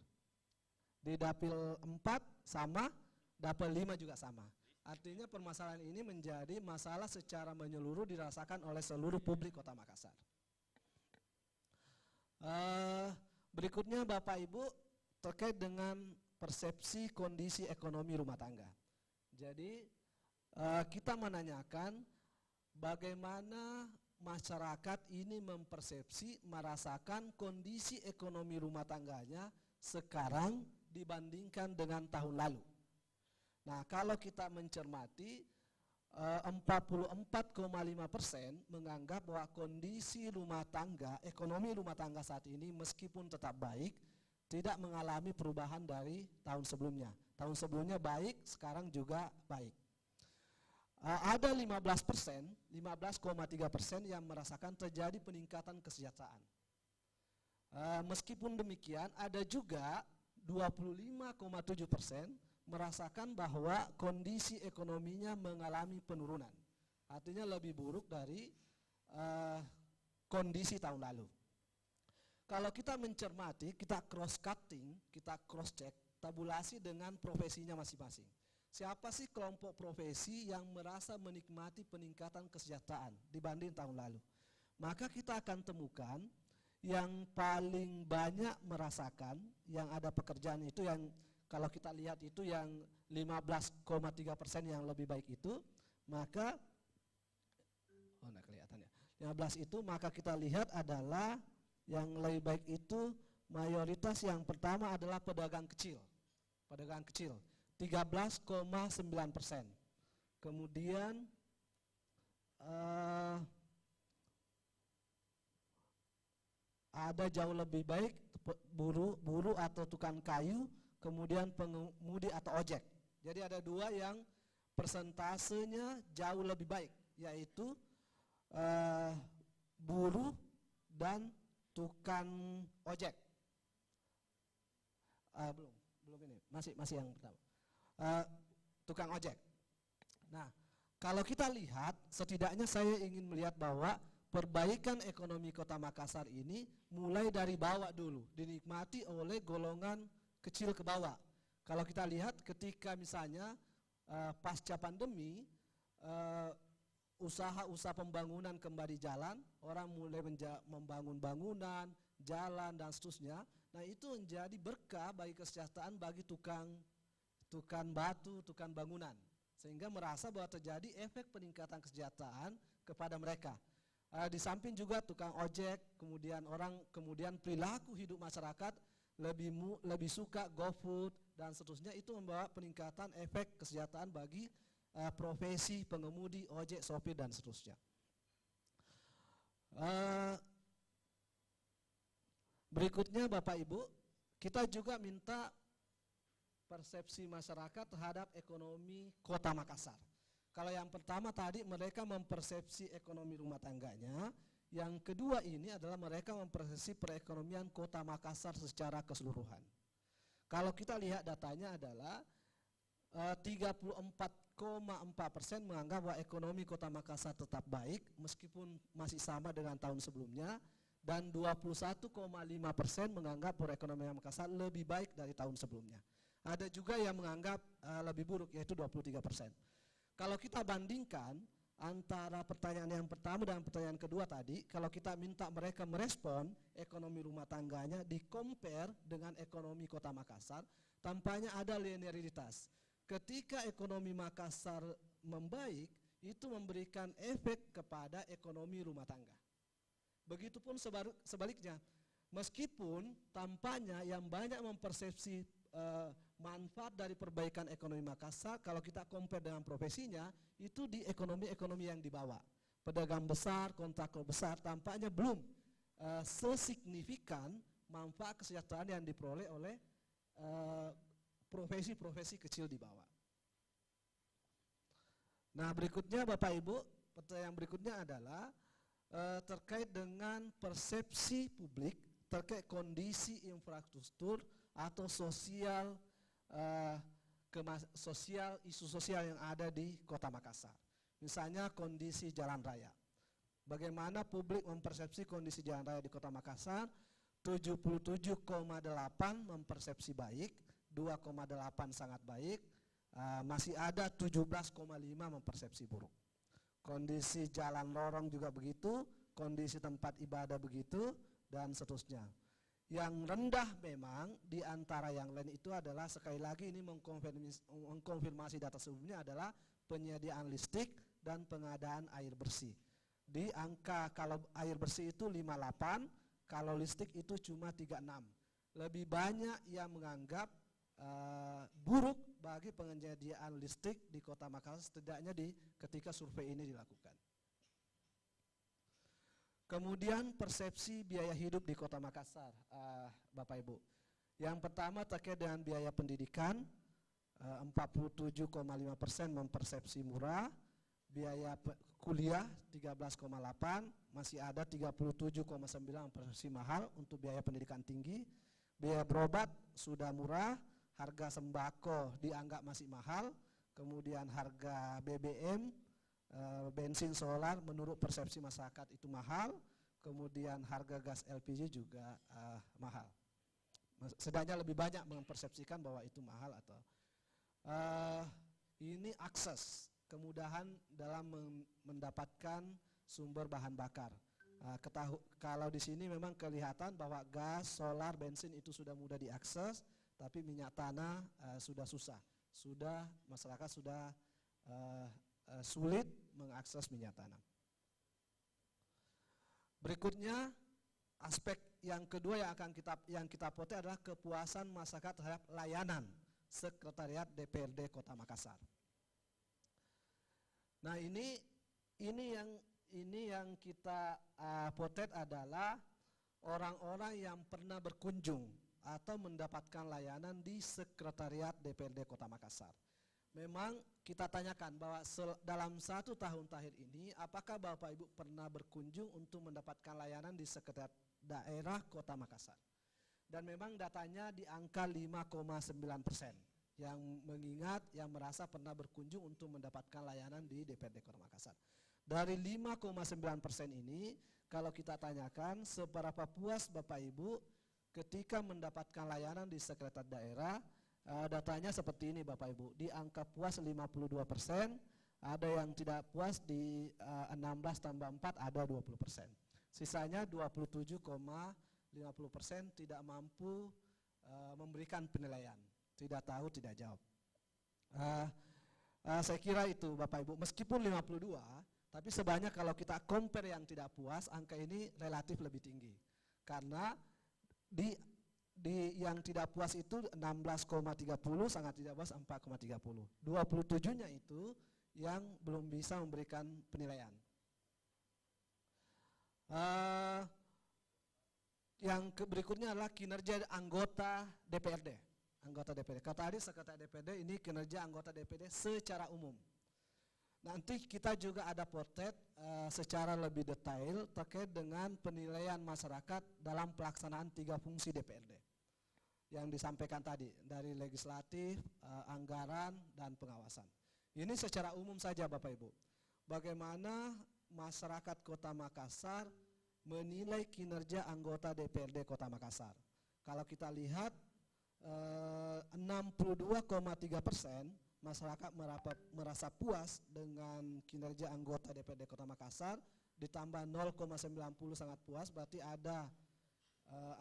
Di dapil 4 sama, dapil 5 juga sama. Artinya permasalahan ini menjadi masalah secara menyeluruh dirasakan oleh seluruh publik Kota Makassar. Berikutnya Bapak Ibu terkait dengan persepsi kondisi ekonomi rumah tangga. Jadi kita menanyakan bagaimana masyarakat ini mempersepsi, merasakan kondisi ekonomi rumah tangganya sekarang dibandingkan dengan tahun lalu. Nah, kalau kita mencermati 44,5% menganggap bahwa kondisi rumah tangga, ekonomi rumah tangga saat ini meskipun tetap baik, tidak mengalami perubahan dari tahun sebelumnya. Tahun sebelumnya baik, sekarang juga baik. Ada 15,3% yang merasakan terjadi peningkatan kesejahteraan. Meskipun demikian, ada juga 25,7% merasakan bahwa kondisi ekonominya mengalami penurunan. Artinya lebih buruk dari kondisi tahun lalu. Kalau kita mencermati, kita cross-cutting, kita cross-check, tabulasi dengan profesinya masing-masing. Siapa sih kelompok profesi yang merasa menikmati peningkatan kesejahteraan dibanding tahun lalu? Maka kita akan temukan yang paling banyak merasakan, yang ada pekerjaan itu yang kalau kita lihat itu yang 15,3% yang lebih baik itu, maka enggak kelihatan ya. 15 itu maka kita lihat adalah yang lebih baik itu mayoritas yang pertama adalah pedagang kecil. Pedagang kecil 13,9%. Kemudian ada jauh lebih baik buruh atau tukang kayu, kemudian pengemudi atau ojek. Jadi ada 2 yang persentasenya jauh lebih baik, yaitu buruh dan tukang ojek. Belum ini, masih yang pertama. Tukang ojek. Nah, kalau kita lihat, setidaknya saya ingin melihat bahwa perbaikan ekonomi Kota Makassar ini mulai dari bawah dulu, dinikmati oleh golongan kecil ke bawah. Kalau kita lihat ketika misalnya pasca pandemi, usaha-usaha pembangunan kembali jalan, orang mulai membangun bangunan, jalan dan seterusnya. Nah, itu menjadi berkah bagi kesejahteraan bagi tukang batu, tukang bangunan, sehingga merasa bahwa terjadi efek peningkatan kesejahteraan kepada mereka. Di samping juga tukang ojek, kemudian perilaku hidup masyarakat lebih suka GoFood dan seterusnya, itu membawa peningkatan efek kesejahteraan bagi profesi pengemudi, ojek, sopir dan seterusnya. Berikutnya Bapak Ibu, kita juga minta persepsi masyarakat terhadap ekonomi Kota Makassar. Kalau yang pertama tadi mereka mempersepsi ekonomi rumah tangganya, yang kedua ini adalah mereka mempersepsi perekonomian Kota Makassar secara keseluruhan. Kalau kita lihat datanya adalah 34,4% menganggap bahwa ekonomi Kota Makassar tetap baik meskipun masih sama dengan tahun sebelumnya, dan 21,5% menganggap perekonomian Makassar lebih baik dari tahun sebelumnya. Ada juga yang menganggap lebih buruk, yaitu 23%. Kalau kita bandingkan antara pertanyaan yang pertama dan pertanyaan kedua tadi, kalau kita minta mereka merespon ekonomi rumah tangganya di-compare dengan ekonomi Kota Makassar, tampaknya ada linearitas. Ketika ekonomi Makassar membaik, itu memberikan efek kepada ekonomi rumah tangga. Begitupun sebaliknya, meskipun tampaknya yang banyak mempersepsi manfaat dari perbaikan ekonomi Makassar kalau kita compare dengan profesinya itu di ekonomi yang dibawa. Pedagang besar, kontraktor besar tampaknya belum sesignifikan manfaat kesejahteraan yang diperoleh oleh profesi-profesi kecil di bawah. Nah, berikutnya Bapak Ibu, pertanyaan berikutnya adalah terkait dengan persepsi publik terkait kondisi infrastruktur atau isu sosial yang ada di Kota Makassar. Misalnya kondisi jalan raya. Bagaimana publik mempersepsi kondisi jalan raya di Kota Makassar? 77,8 mempersepsi baik, 2,8 sangat baik, masih ada 17,5 mempersepsi buruk. Kondisi jalan lorong juga begitu, kondisi tempat ibadah begitu, dan seterusnya. Yang rendah memang di antara yang lain itu adalah, sekali lagi ini mengkonfirmasi data sebelumnya, adalah penyediaan listrik dan pengadaan air bersih. Di angka kalau air bersih itu 58, kalau listrik itu cuma 36. Lebih banyak yang menganggap buruk bagi penyediaan listrik di Kota Makassar, setidaknya ketika survei ini dilakukan. Kemudian persepsi biaya hidup di Kota Makassar, Bapak Ibu. Yang pertama terkait dengan biaya pendidikan, 47,5% mempersepsi murah, biaya kuliah 13,8, masih ada 37,9 mempersepsi mahal untuk biaya pendidikan tinggi, biaya berobat sudah murah, harga sembako dianggap masih mahal, kemudian harga BBM, bensin solar menurut persepsi masyarakat itu mahal, kemudian harga gas LPG juga mahal. Setidaknya lebih banyak mempersepsikan bahwa itu mahal atau ini akses, kemudahan dalam mendapatkan sumber bahan bakar. Kalau di sini memang kelihatan bahwa gas, solar, bensin itu sudah mudah diakses, tapi minyak tanah sudah susah, masyarakat sudah sulit mengakses minyak tanah. Berikutnya, aspek yang kedua yang kita potret adalah kepuasan masyarakat terhadap layanan Sekretariat DPRD Kota Makassar. Nah, ini yang kita potret adalah orang-orang yang pernah berkunjung atau mendapatkan layanan di Sekretariat DPRD Kota Makassar. Memang kita tanyakan bahwa dalam 1 tahun terakhir ini, apakah Bapak Ibu pernah berkunjung untuk mendapatkan layanan di Sekretariat Daerah Kota Makassar? Dan memang datanya di angka 5,9% yang mengingat, yang merasa pernah berkunjung untuk mendapatkan layanan di DPRD Kota Makassar. Dari 5,9% ini, kalau kita tanyakan seberapa puas Bapak Ibu ketika mendapatkan layanan di Sekretariat Daerah, datanya seperti ini Bapak Ibu. Di angka puas 52%, ada yang tidak puas di 16 tambah 4 ada 20%. Sisanya 27,50% tidak mampu memberikan penilaian. Tidak tahu, tidak jawab. Saya kira itu Bapak Ibu, meskipun 52, tapi sebanyak kalau kita compare yang tidak puas, angka ini relatif lebih tinggi. Karena di yang tidak puas itu 16,30, sangat tidak puas 4,30. 27-nya itu yang belum bisa memberikan penilaian. Yang berikutnya adalah kinerja anggota DPRD. Anggota DPRD. Kata tadi Sekretariat DPRD ini kinerja anggota DPRD secara umum. Nanti kita juga ada potret secara lebih detail terkait dengan penilaian masyarakat dalam pelaksanaan 3 fungsi DPRD yang disampaikan tadi dari legislatif, anggaran, dan pengawasan. Ini secara umum saja Bapak Ibu. Bagaimana masyarakat Kota Makassar menilai kinerja anggota DPRD Kota Makassar. Kalau kita lihat 62,3% masyarakat merasa puas dengan kinerja anggota DPRD Kota Makassar, ditambah 0,90 sangat puas, berarti ada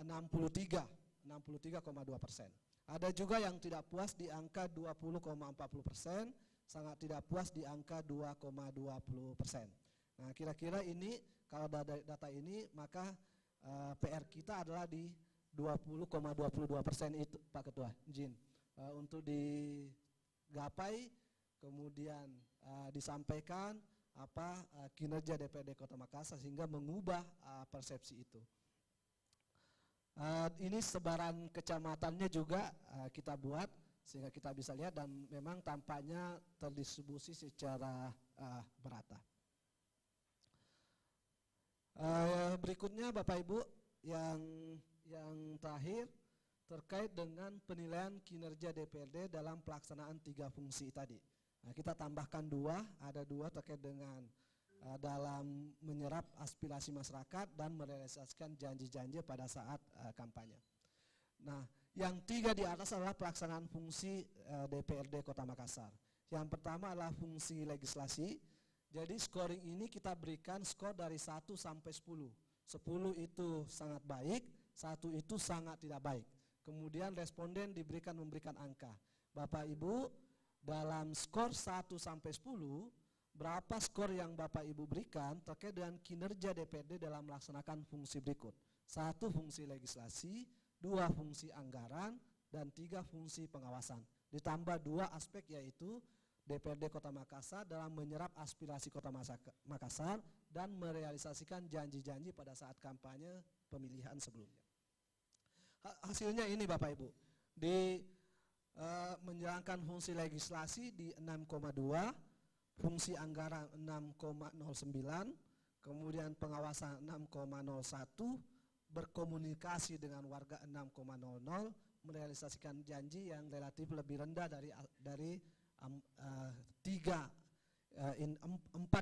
63,2%. Ada juga yang tidak puas di angka 20,40%, sangat tidak puas di angka 2,20%. Nah, kira-kira ini kalau data ini, maka PR kita adalah di 20,22% itu Pak Ketua, izin. untuk digapai, kemudian disampaikan kinerja DPRD Kota Makassar sehingga mengubah persepsi itu. Ini sebaran kecamatannya juga kita buat sehingga kita bisa lihat dan memang tampaknya terdistribusi secara merata. Berikutnya Bapak Ibu yang terakhir terkait dengan penilaian kinerja DPRD dalam pelaksanaan 3 fungsi tadi. Nah, kita tambahkan ada dua terkait dengan dalam menyerap aspirasi masyarakat dan merealisasikan janji-janji pada saat kampanye. Nah, yang 3 di atas adalah pelaksanaan fungsi DPRD Kota Makassar. Yang pertama adalah fungsi legislasi. Jadi scoring ini kita berikan skor dari 1 sampai 10. 10 itu sangat baik, 1 itu sangat tidak baik. Kemudian responden memberikan angka. Bapak Ibu, dalam skor 1 sampai 10, berapa skor yang Bapak Ibu berikan terkait dengan kinerja DPRD dalam melaksanakan fungsi berikut. 1 fungsi legislasi, 2 fungsi anggaran, dan 3 fungsi pengawasan. Ditambah 2 aspek yaitu DPRD Kota Makassar dalam menyerap aspirasi Kota Makassar dan merealisasikan janji-janji pada saat kampanye pemilihan sebelumnya. Hasilnya ini Bapak Ibu, menjalankan fungsi legislasi di 6,2, fungsi anggaran 6,09, kemudian pengawasan 6,01, berkomunikasi dengan warga 6,00, merealisasikan janji yang relatif lebih rendah dari 4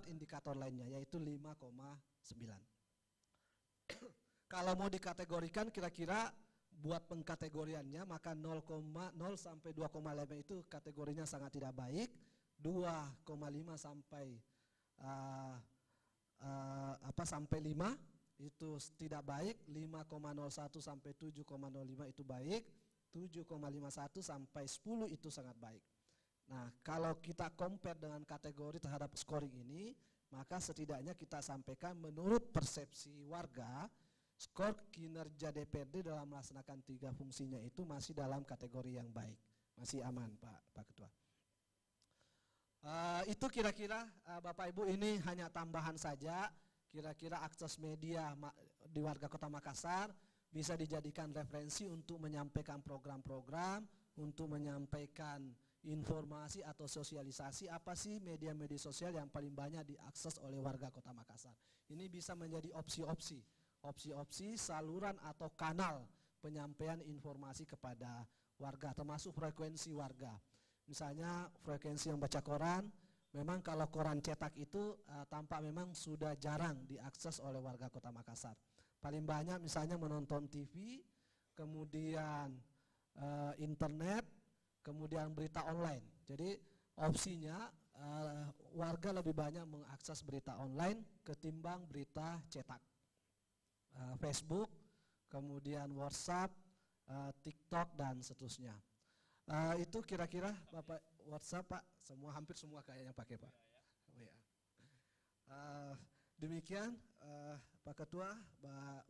indikator lainnya, yaitu 5,9. Kalau mau dikategorikan kira-kira buat pengkategoriannya, maka 0,0 sampai 2,5 itu kategorinya sangat tidak baik, 2,5 sampai sampai 5 itu tidak baik, 5,01 sampai 7,05 itu baik, 7,51 sampai 10 itu sangat baik. Nah, kalau kita compare dengan kategori terhadap scoring ini, maka setidaknya kita sampaikan menurut persepsi warga, skor kinerja DPRD dalam melaksanakan 3 fungsinya itu masih dalam kategori yang baik, masih aman Pak Ketua. Itu kira-kira Bapak Ibu, ini hanya tambahan saja. Kira-kira akses media di warga Kota Makassar bisa dijadikan referensi untuk menyampaikan program-program, untuk menyampaikan informasi atau sosialisasi apa sih media-media sosial yang paling banyak diakses oleh warga Kota Makassar. Ini bisa menjadi opsi-opsi saluran atau kanal penyampaian informasi kepada warga, termasuk frekuensi warga. Misalnya frekuensi yang baca koran, memang kalau koran cetak itu tampak memang sudah jarang diakses oleh warga Kota Makassar. Paling banyak misalnya menonton TV, kemudian internet, kemudian berita online. Jadi opsinya warga lebih banyak mengakses berita online ketimbang berita cetak. Facebook, kemudian WhatsApp, TikTok, dan seterusnya. Itu kira-kira Bapak WhatsApp Pak, hampir semua kayaknya pakai Pak. Demikian Pak Ketua,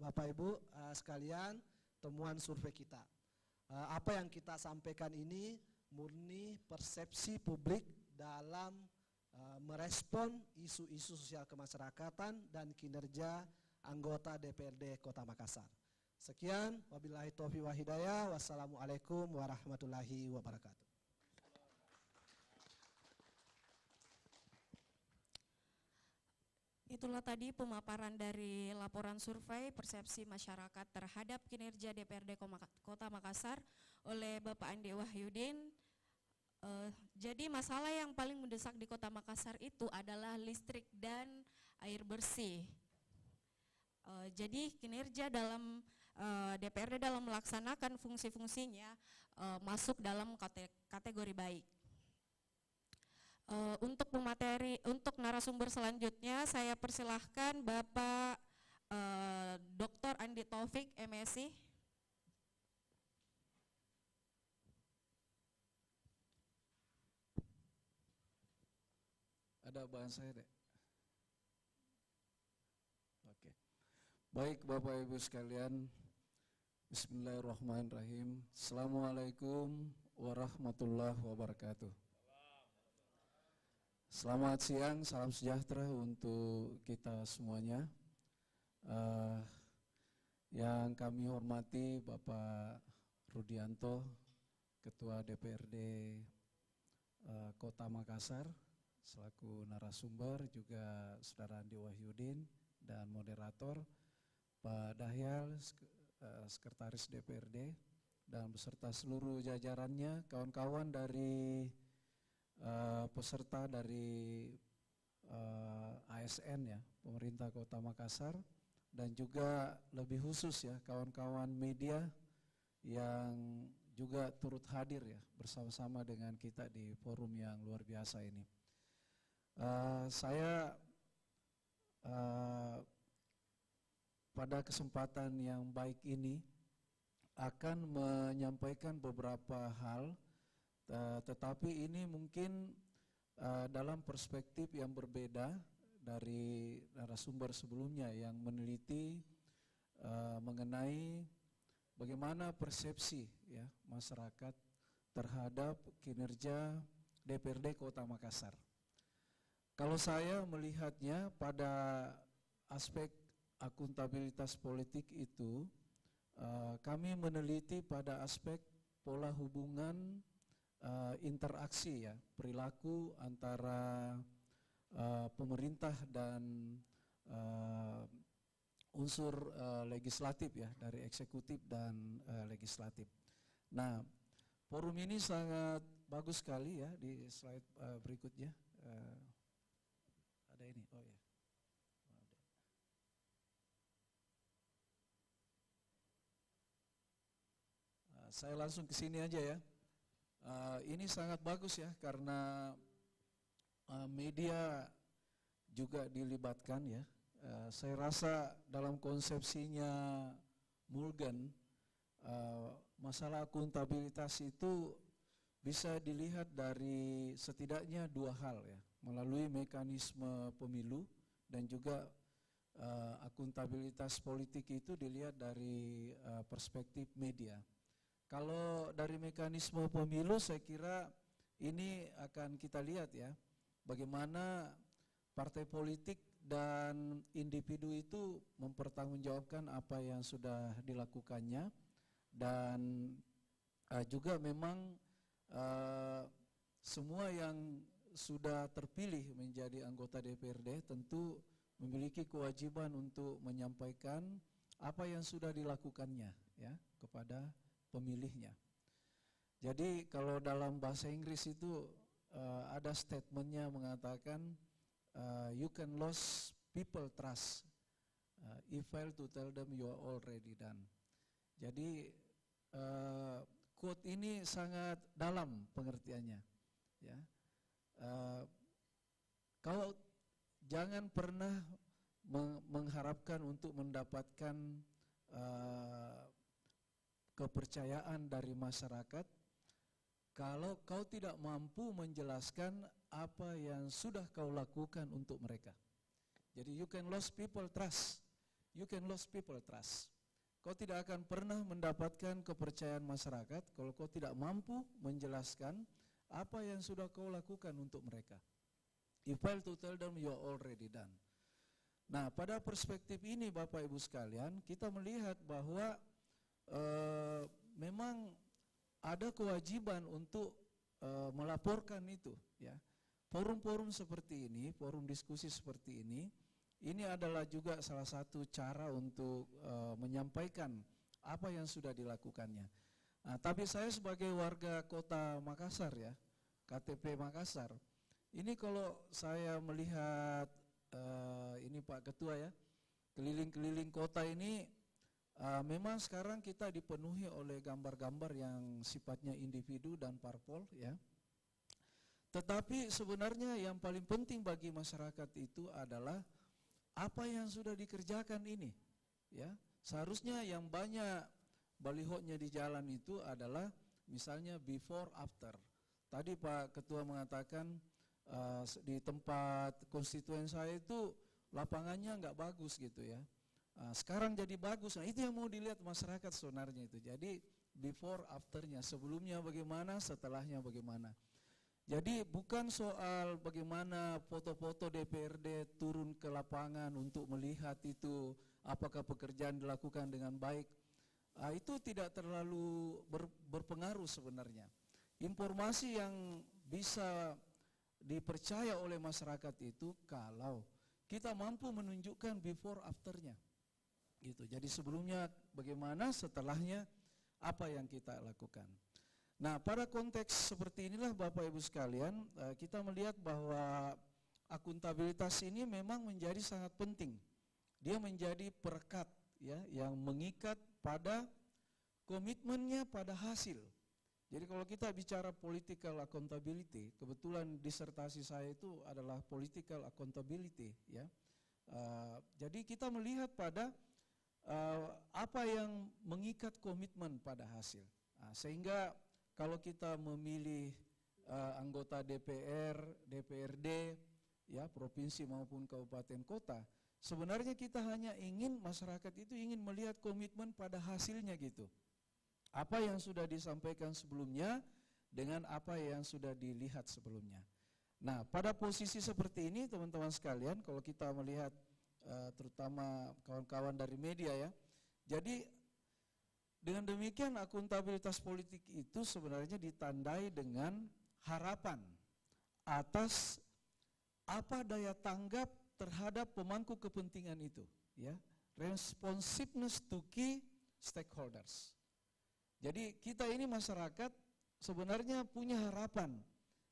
Bapak Ibu sekalian, temuan survei kita. Apa yang kita sampaikan ini murni persepsi publik dalam merespon isu-isu sosial kemasyarakatan dan kinerja anggota DPRD Kota Makassar. Sekian, wabillahi taufiq wa hidayah, wassalamualaikum warahmatullahi wabarakatuh. Itulah tadi pemaparan dari laporan survei persepsi masyarakat terhadap kinerja DPRD Kota Makassar oleh Bapak Andi Wahyudin. Jadi masalah yang paling mendesak di Kota Makassar itu adalah listrik dan air bersih. Jadi kinerja dalam DPRD dalam melaksanakan fungsi-fungsinya masuk dalam kategori baik. Untuk narasumber selanjutnya saya persilahkan Bapak Dr. Andi Taufik, MSI. Ada bahan saya deh. Oke. Baik Bapak Ibu sekalian, bismillahirrahmanirrahim. Assalamualaikum warahmatullahi wabarakatuh. Selamat siang, salam sejahtera untuk kita semuanya. Yang kami hormati Bapak Rudianto, Ketua DPRD Kota Makassar, selaku narasumber, juga Saudara Andi Wahyudin dan moderator, Pak Dahyal, Sekretaris DPRD, dan beserta seluruh jajarannya, kawan-kawan dari peserta dari ASN ya, Pemerintah Kota Makassar, dan juga lebih khusus ya kawan-kawan media yang juga turut hadir ya bersama-sama dengan kita di forum yang luar biasa ini. Saya pada kesempatan yang baik ini akan menyampaikan beberapa hal, tetapi ini mungkin dalam perspektif yang berbeda dari narasumber sebelumnya yang meneliti mengenai bagaimana persepsi ya masyarakat terhadap kinerja DPRD Kota Makassar. Kalau saya melihatnya pada aspek akuntabilitas politik itu, kami meneliti pada aspek pola hubungan interaksi ya, perilaku antara pemerintah dan unsur legislatif ya, dari eksekutif dan legislatif. Nah, forum ini sangat bagus sekali ya, di slide berikutnya. Ada ini, oh ya. Saya langsung ke sini aja ya. Ini sangat bagus ya karena media juga dilibatkan ya. Saya rasa dalam konsepsinya Mulgan, masalah akuntabilitas itu bisa dilihat dari setidaknya dua hal ya, melalui mekanisme pemilu dan juga akuntabilitas politik itu dilihat dari perspektif media. Kalau dari mekanisme pemilu saya kira ini akan kita lihat ya, bagaimana partai politik dan individu itu mempertanggungjawabkan apa yang sudah dilakukannya, dan juga memang semua yang sudah terpilih menjadi anggota DPRD tentu memiliki kewajiban untuk menyampaikan apa yang sudah dilakukannya ya kepada pemilihnya. Jadi kalau dalam bahasa Inggris itu ada statementnya mengatakan you can lose people trust if fail to tell them you are already done. Jadi quote ini sangat dalam pengertiannya ya. Kau jangan pernah mengharapkan untuk mendapatkan kepercayaan dari masyarakat kalau kau tidak mampu menjelaskan apa yang sudah kau lakukan untuk mereka. Jadi you can lose people trust. You can lose people trust. Kau tidak akan pernah mendapatkan kepercayaan masyarakat kalau kau tidak mampu menjelaskan apa yang sudah kau lakukan untuk mereka. If fail to tell them you are already done. Nah, pada perspektif ini Bapak Ibu sekalian, kita melihat bahwa memang ada kewajiban untuk melaporkan itu ya. Forum-forum seperti ini, forum diskusi seperti ini adalah juga salah satu cara untuk menyampaikan apa yang sudah dilakukannya. Nah, tapi saya sebagai warga Kota Makassar ya, KTP Makassar, ini kalau saya melihat ini Pak Ketua ya, keliling-keliling kota ini memang sekarang kita dipenuhi oleh gambar-gambar yang sifatnya individu dan parpol ya. Tetapi sebenarnya yang paling penting bagi masyarakat itu adalah apa yang sudah dikerjakan ini ya. Seharusnya yang banyak balihonya di jalan itu adalah misalnya before after. Tadi Pak Ketua mengatakan di tempat konstituen saya itu lapangannya nggak bagus gitu ya. Sekarang jadi bagus. Nah, itu yang mau dilihat masyarakat sebenarnya itu. Jadi before afternya, sebelumnya bagaimana, setelahnya bagaimana. Jadi bukan soal bagaimana foto-foto DPRD turun ke lapangan untuk melihat itu apakah pekerjaan dilakukan dengan baik. Itu tidak terlalu berpengaruh sebenarnya. Informasi yang bisa dipercaya oleh masyarakat itu kalau kita mampu menunjukkan before afternya. Gitu. Jadi sebelumnya bagaimana, setelahnya apa yang kita lakukan. Nah, pada konteks seperti inilah Bapak Ibu sekalian, kita melihat bahwa akuntabilitas ini memang menjadi sangat penting. Dia menjadi perekat ya, yang mengikat pada komitmennya pada hasil. Jadi kalau kita bicara political accountability, kebetulan disertasi saya itu adalah political accountability ya. Jadi kita melihat pada apa yang mengikat komitmen pada hasil. Sehingga kalau kita memilih anggota DPR, DPRD, ya provinsi maupun kabupaten kota, sebenarnya kita hanya ingin, masyarakat itu ingin melihat komitmen pada hasilnya gitu. Apa yang sudah disampaikan sebelumnya dengan apa yang sudah dilihat sebelumnya. Nah, pada posisi seperti ini teman-teman sekalian, kalau kita melihat terutama kawan-kawan dari media ya, jadi dengan demikian akuntabilitas politik itu sebenarnya ditandai dengan harapan atas apa daya tanggap terhadap pemangku kepentingan itu, ya, responsiveness to key stakeholders. Jadi kita ini masyarakat sebenarnya punya harapan,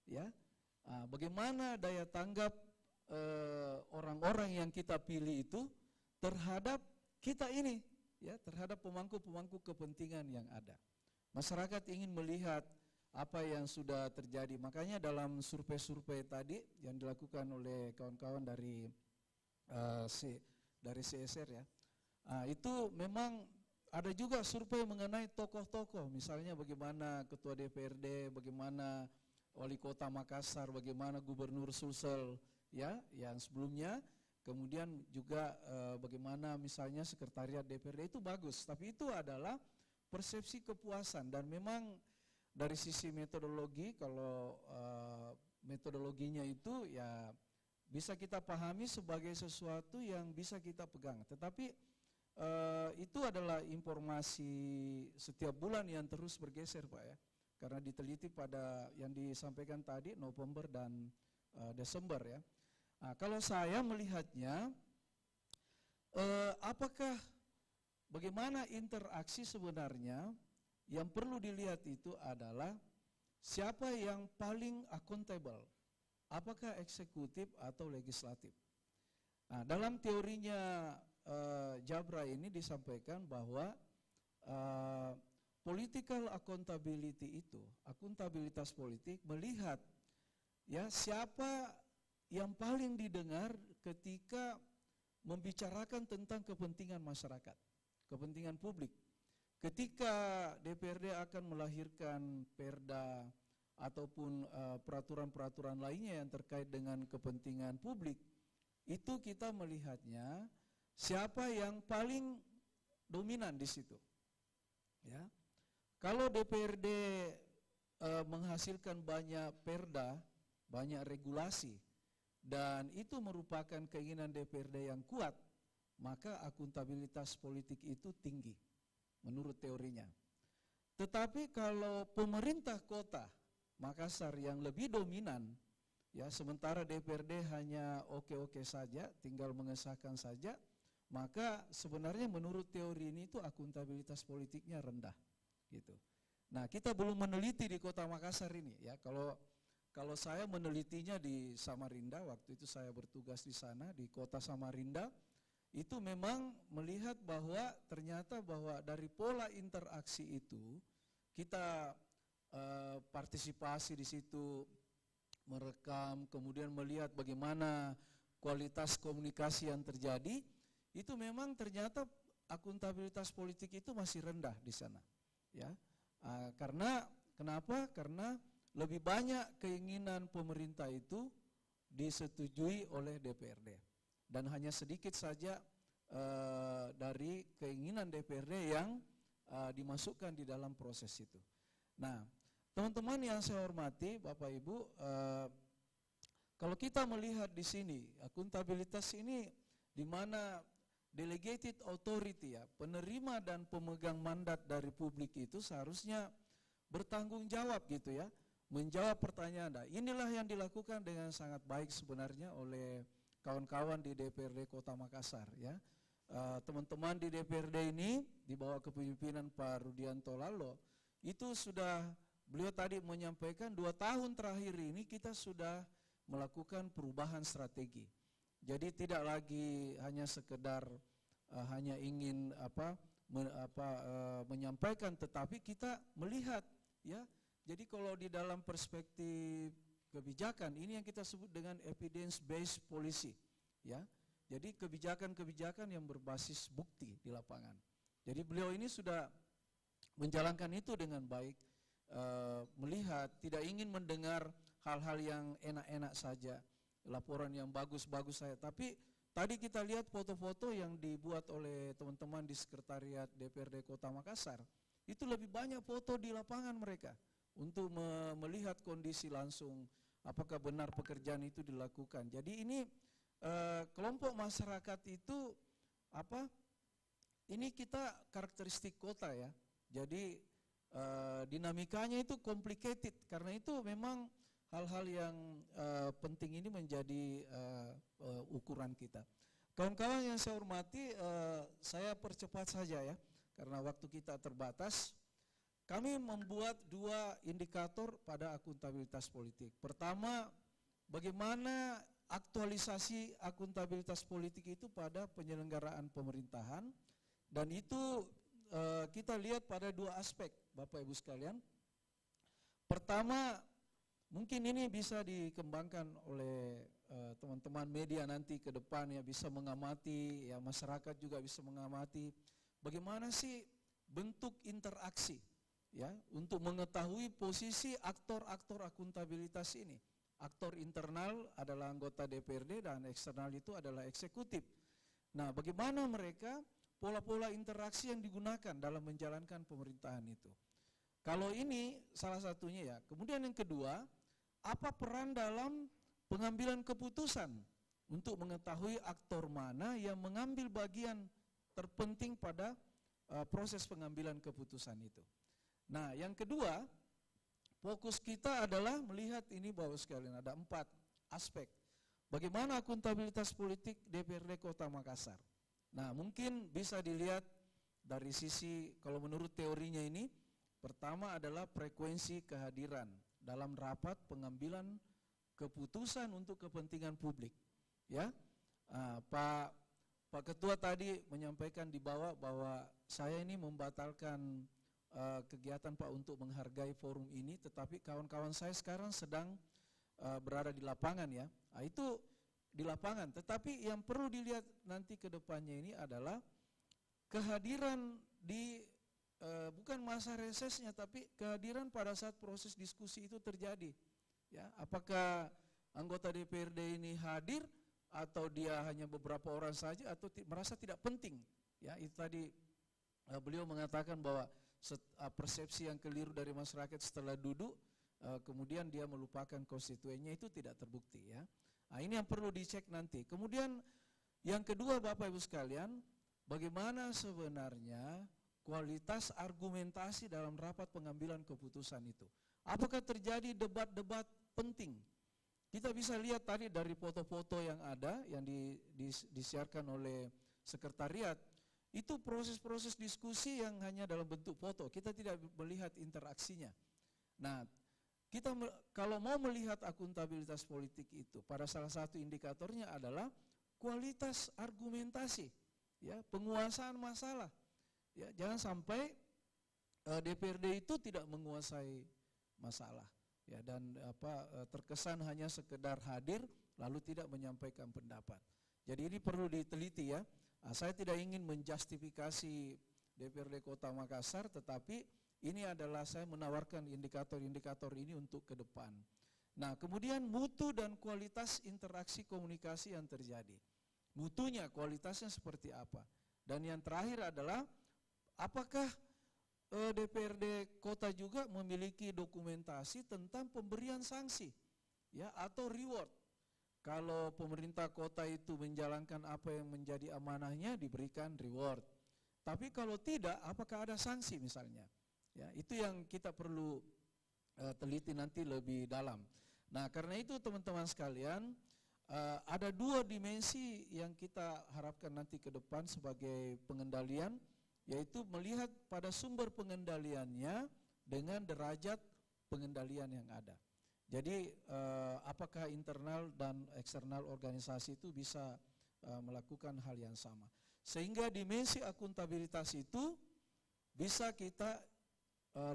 ya, bagaimana daya tanggap orang-orang yang kita pilih itu terhadap kita ini, ya, terhadap pemangku-pemangku kepentingan yang ada. Masyarakat ingin melihat apa yang sudah terjadi. Makanya dalam survei-survei tadi yang dilakukan oleh kawan-kawan dari CSR ya, itu memang ada juga survei mengenai tokoh-tokoh, misalnya bagaimana Ketua DPRD, bagaimana Wali Kota Makassar, bagaimana Gubernur Sulsel, ya, yang sebelumnya, kemudian juga bagaimana misalnya Sekretariat DPRD itu bagus, tapi itu adalah persepsi kepuasan dan memang dari sisi metodologi, kalau metodologinya itu ya bisa kita pahami sebagai sesuatu yang bisa kita pegang, tetapi itu adalah informasi setiap bulan yang terus bergeser Pak ya, karena diteliti pada yang disampaikan tadi November dan Desember ya. Nah, kalau saya melihatnya, apakah bagaimana interaksi sebenarnya yang perlu dilihat itu adalah siapa yang paling accountable, apakah eksekutif atau legislatif. Nah, dalam teorinya Jabra ini disampaikan bahwa political accountability itu, akuntabilitas politik melihat ya siapa yang paling didengar ketika membicarakan tentang kepentingan masyarakat, kepentingan publik. Ketika DPRD akan melahirkan perda ataupun peraturan-peraturan lainnya yang terkait dengan kepentingan publik, itu kita melihatnya siapa yang paling dominan di situ. Ya. Kalau DPRD menghasilkan banyak perda, banyak regulasi, dan itu merupakan keinginan DPRD yang kuat, maka akuntabilitas politik itu tinggi, menurut teorinya. Tetapi kalau pemerintah kota Makassar yang lebih dominan, ya sementara DPRD hanya oke-oke saja, tinggal mengesahkan saja, maka sebenarnya menurut teori ini itu akuntabilitas politiknya rendah, gitu. Nah, kita belum meneliti di Kota Makassar ini, ya. Kalau saya menelitinya di Samarinda, waktu itu saya bertugas di sana di Kota Samarinda, itu memang melihat bahwa ternyata bahwa dari pola interaksi itu kita partisipasi di situ, merekam, kemudian melihat bagaimana kualitas komunikasi yang terjadi. Itu memang ternyata akuntabilitas politik itu masih rendah di sana, ya. Karena kenapa? Karena lebih banyak keinginan pemerintah itu disetujui oleh DPRD dan hanya sedikit saja dari keinginan DPRD yang dimasukkan di dalam proses itu. Nah, teman-teman yang saya hormati, Bapak Ibu, kalau kita melihat di sini, akuntabilitas ini di mana delegated authority, ya, penerima dan pemegang mandat dari publik itu seharusnya bertanggung jawab gitu ya, menjawab pertanyaan. Nah, inilah yang dilakukan dengan sangat baik sebenarnya oleh kawan-kawan di DPRD Kota Makassar, ya. Teman-teman di DPRD ini di bawah kepemimpinan Pak Rudianto Lalo itu sudah, beliau tadi menyampaikan 2 tahun terakhir ini kita sudah melakukan perubahan strategi. Jadi tidak lagi hanya sekedar hanya ingin menyampaikan, tetapi kita melihat, ya. Jadi kalau di dalam perspektif kebijakan ini yang kita sebut dengan evidence based policy, ya. Jadi kebijakan-kebijakan yang berbasis bukti di lapangan. Jadi beliau ini sudah menjalankan itu dengan baik, melihat, tidak ingin mendengar hal-hal yang enak-enak saja, laporan yang bagus-bagus saja. Tapi tadi kita lihat foto-foto yang dibuat oleh teman-teman di Sekretariat DPRD Kota Makassar, itu lebih banyak foto di lapangan mereka untuk melihat kondisi langsung, apakah benar pekerjaan itu dilakukan. Jadi ini kelompok masyarakat itu ini kita karakteristik kota, ya. Jadi dinamikanya itu complicated, karena itu memang hal-hal yang penting ini menjadi ukuran kita. Kawan-kawan yang saya hormati, saya percepat saja ya, karena waktu kita terbatas. Kami membuat 2 indikator pada akuntabilitas politik. Pertama, bagaimana aktualisasi akuntabilitas politik itu pada penyelenggaraan pemerintahan, dan itu kita lihat pada 2 aspek, Bapak Ibu sekalian. Pertama, mungkin ini bisa dikembangkan oleh teman-teman media nanti ke depan, ya, bisa mengamati, ya, masyarakat juga bisa mengamati bagaimana sih bentuk interaksi, ya, untuk mengetahui posisi aktor-aktor akuntabilitas ini. Aktor internal adalah anggota DPRD dan eksternal itu adalah eksekutif. Nah, bagaimana mereka, pola-pola interaksi yang digunakan dalam menjalankan pemerintahan itu. Kalau ini salah satunya, ya. Kemudian yang kedua, apa peran dalam pengambilan keputusan untuk mengetahui aktor mana yang mengambil bagian terpenting pada proses pengambilan keputusan itu. Nah, yang kedua, fokus kita adalah melihat ini, Bapak sekalian, ada 4 aspek. Bagaimana akuntabilitas politik DPRD Kota Makassar. Nah, mungkin bisa dilihat dari sisi, kalau menurut teorinya ini, pertama adalah frekuensi kehadiran dalam rapat pengambilan keputusan untuk kepentingan publik, ya. Pak Ketua tadi menyampaikan di bawah bahwa saya ini membatalkan kegiatan Pak untuk menghargai forum ini, tetapi kawan-kawan saya sekarang sedang berada di lapangan, ya. Nah, itu di lapangan, tetapi yang perlu dilihat nanti ke depannya ini adalah kehadiran di bukan masa resesnya, tapi kehadiran pada saat proses diskusi itu terjadi, ya. Apakah anggota DPRD ini hadir atau dia hanya beberapa orang saja atau merasa tidak penting, ya. Itu tadi beliau mengatakan bahwa persepsi yang keliru dari masyarakat setelah duduk kemudian dia melupakan konstituennya, itu tidak terbukti, ya. Nah, ini yang perlu dicek nanti. Kemudian yang kedua, Bapak Ibu sekalian, bagaimana sebenarnya kualitas argumentasi dalam rapat pengambilan keputusan itu. Apakah terjadi debat-debat penting? Kita bisa lihat tadi dari foto-foto yang ada, yang disiarkan oleh sekretariat, itu proses-proses diskusi yang hanya dalam bentuk foto, kita tidak melihat interaksinya. Nah, kita kalau mau melihat akuntabilitas politik itu, pada salah satu indikatornya adalah kualitas argumentasi, ya, penguasaan masalah. Ya, jangan sampai DPRD itu tidak menguasai masalah, ya, dan terkesan hanya sekedar hadir lalu tidak menyampaikan pendapat. Jadi ini perlu diteliti, ya. Nah, saya tidak ingin menjustifikasi DPRD Kota Makassar, tetapi ini adalah saya menawarkan indikator-indikator ini untuk ke depan. Nah, kemudian mutu dan kualitas interaksi komunikasi yang terjadi. Mutunya, kualitasnya seperti apa. Dan yang terakhir adalah apakah DPRD kota juga memiliki dokumentasi tentang pemberian sanksi, ya, atau reward. Kalau pemerintah kota itu menjalankan apa yang menjadi amanahnya, diberikan reward. Tapi kalau tidak, apakah ada sanksi misalnya? Ya, itu yang kita perlu teliti nanti lebih dalam. Nah, karena itu teman-teman sekalian, ada dua dimensi yang kita harapkan nanti ke depan sebagai pengendalian, yaitu melihat pada sumber pengendaliannya dengan derajat pengendalian yang ada. Jadi apakah internal dan eksternal organisasi itu bisa melakukan hal yang sama. Sehingga dimensi akuntabilitas itu bisa kita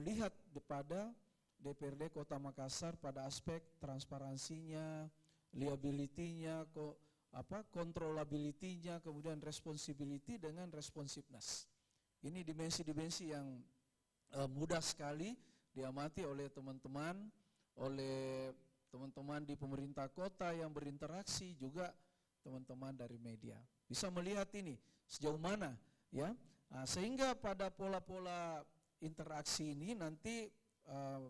lihat pada DPRD Kota Makassar pada aspek transparansinya, liability-nya, controllability-nya, kemudian responsibility dengan responsiveness. Ini dimensi-dimensi yang mudah sekali diamati oleh teman-teman di pemerintah kota yang berinteraksi, juga teman-teman dari media. Bisa melihat ini sejauh mana, ya. Nah, sehingga pada pola-pola interaksi ini nanti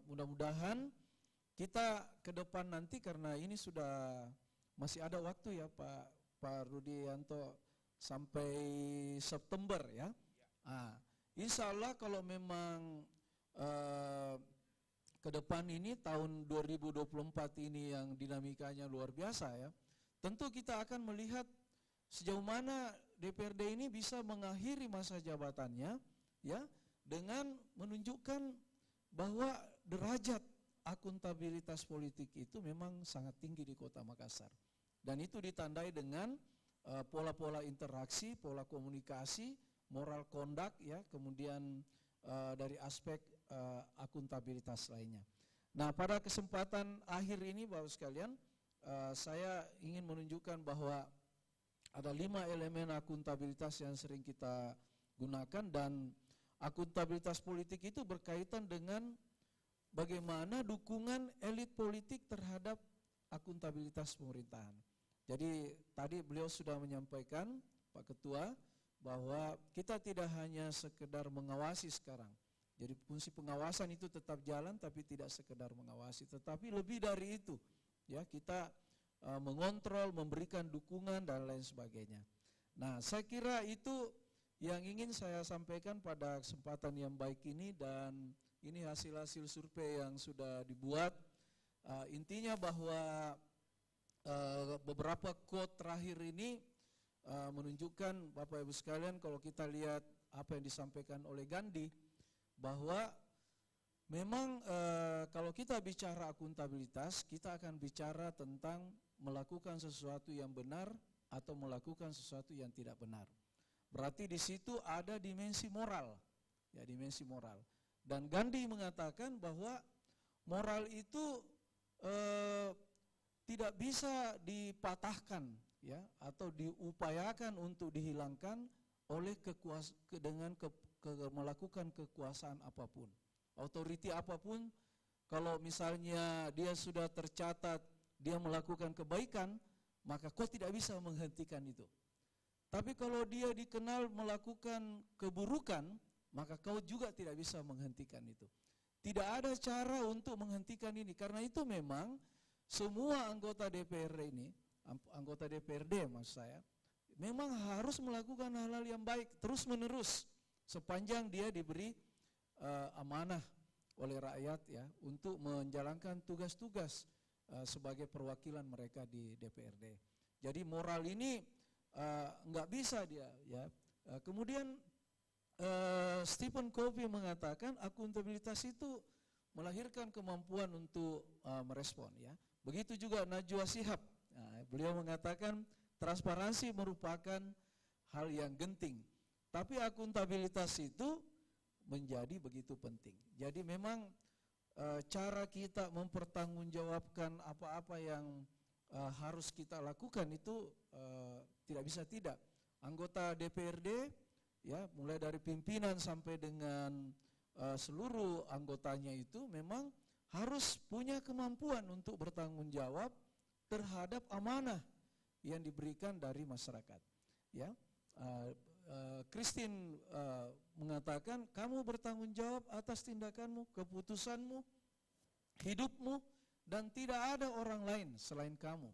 mudah-mudahan kita ke depan nanti, karena ini sudah masih ada waktu ya Pak Rudianto sampai September ya. Nah, insya Allah kalau memang ke depan ini tahun 2024 ini yang dinamikanya luar biasa ya, tentu kita akan melihat sejauh mana DPRD ini bisa mengakhiri masa jabatannya ya dengan menunjukkan bahwa derajat akuntabilitas politik itu memang sangat tinggi di Kota Makassar, dan itu ditandai dengan pola-pola interaksi, pola komunikasi, moral conduct ya, kemudian dari aspek akuntabilitas lainnya. Nah, pada kesempatan akhir ini Bapak sekalian, saya ingin menunjukkan bahwa ada 5 elemen akuntabilitas yang sering kita gunakan, dan akuntabilitas politik itu berkaitan dengan bagaimana dukungan elit politik terhadap akuntabilitas pemerintahan. Jadi tadi beliau sudah menyampaikan, Pak Ketua, bahwa kita tidak hanya sekedar mengawasi sekarang. Jadi fungsi pengawasan itu tetap jalan, tapi tidak sekedar mengawasi, tetapi lebih dari itu. Ya, kita mengontrol, memberikan dukungan dan lain sebagainya. Nah, saya kira itu yang ingin saya sampaikan pada kesempatan yang baik ini, dan ini hasil-hasil survei yang sudah dibuat. Intinya bahwa beberapa quote terakhir ini menunjukkan Bapak Ibu sekalian, kalau kita lihat apa yang disampaikan oleh Gandhi, bahwa memang kalau kita bicara akuntabilitas, kita akan bicara tentang melakukan sesuatu yang benar atau melakukan sesuatu yang tidak benar. Berarti di situ ada dimensi moral, ya, dimensi moral. Dan Gandhi mengatakan bahwa moral itu tidak bisa dipatahkan, ya, atau diupayakan untuk dihilangkan oleh melakukan kekuasaan apapun, authority apapun. Kalau misalnya dia sudah tercatat dia melakukan kebaikan, maka kau tidak bisa menghentikan itu. Tapi kalau dia dikenal melakukan keburukan, maka kau juga tidak bisa menghentikan itu. Tidak ada cara untuk menghentikan ini. Karena itu memang semua anggota DPR ini, anggota DPRD maksud saya, memang harus melakukan hal-hal yang baik terus menerus sepanjang dia diberi amanah oleh rakyat ya untuk menjalankan tugas-tugas sebagai perwakilan mereka di DPRD. Jadi moral ini nggak bisa dia ya. Kemudian Stephen Covey mengatakan akuntabilitas itu melahirkan kemampuan untuk merespon ya. Begitu juga Najwa Shihab. Nah, beliau mengatakan transparansi merupakan hal yang genting, tapi akuntabilitas itu menjadi begitu penting. Jadi memang cara kita mempertanggungjawabkan apa-apa yang harus kita lakukan itu tidak bisa tidak. Anggota DPRD ya, mulai dari pimpinan sampai dengan seluruh anggotanya itu memang harus punya kemampuan untuk bertanggung jawab terhadap amanah yang diberikan dari masyarakat. Ya, Christine mengatakan kamu bertanggung jawab atas tindakanmu, keputusanmu, hidupmu, dan tidak ada orang lain selain kamu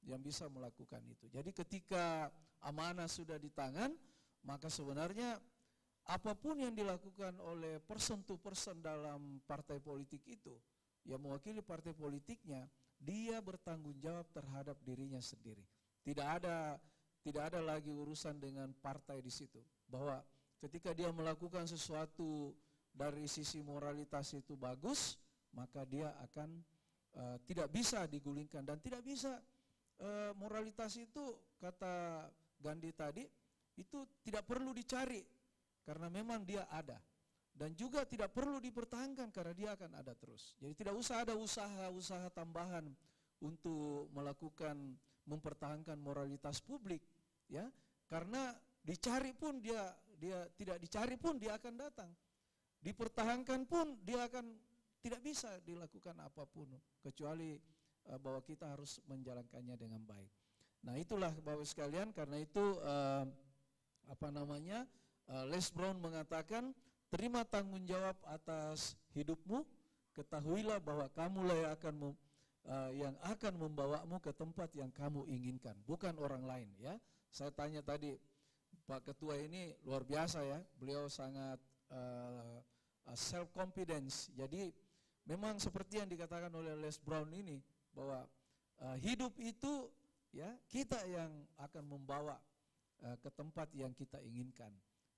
yang bisa melakukan itu. Jadi ketika amanah sudah di tangan, maka sebenarnya apapun yang dilakukan oleh person to person dalam partai politik itu, yang mewakili partai politiknya, dia bertanggung jawab terhadap dirinya sendiri. Tidak ada lagi urusan dengan partai di situ. Bahwa ketika dia melakukan sesuatu dari sisi moralitas itu bagus, maka dia akan tidak bisa digulingkan dan tidak bisa moralitas itu, kata Gandhi tadi, itu tidak perlu dicari karena memang dia ada, dan juga tidak perlu dipertahankan karena dia akan ada terus. Jadi tidak usah ada usaha-usaha tambahan untuk melakukan mempertahankan moralitas publik, ya, karena dicari pun dia tidak dicari pun dia akan datang, dipertahankan pun dia akan tidak bisa dilakukan apapun kecuali bahwa kita harus menjalankannya dengan baik. Nah itulah Bapak sekalian, karena itu Les Brown mengatakan, terima tanggung jawab atas hidupmu, ketahuilah bahwa kamulah yang akan membawamu ke tempat yang kamu inginkan, bukan orang lain, ya. Saya tanya tadi, Pak Ketua ini luar biasa ya, beliau sangat self confidence. Jadi memang seperti yang dikatakan oleh Les Brown ini, bahwa hidup itu, ya, kita yang akan membawa ke tempat yang kita inginkan.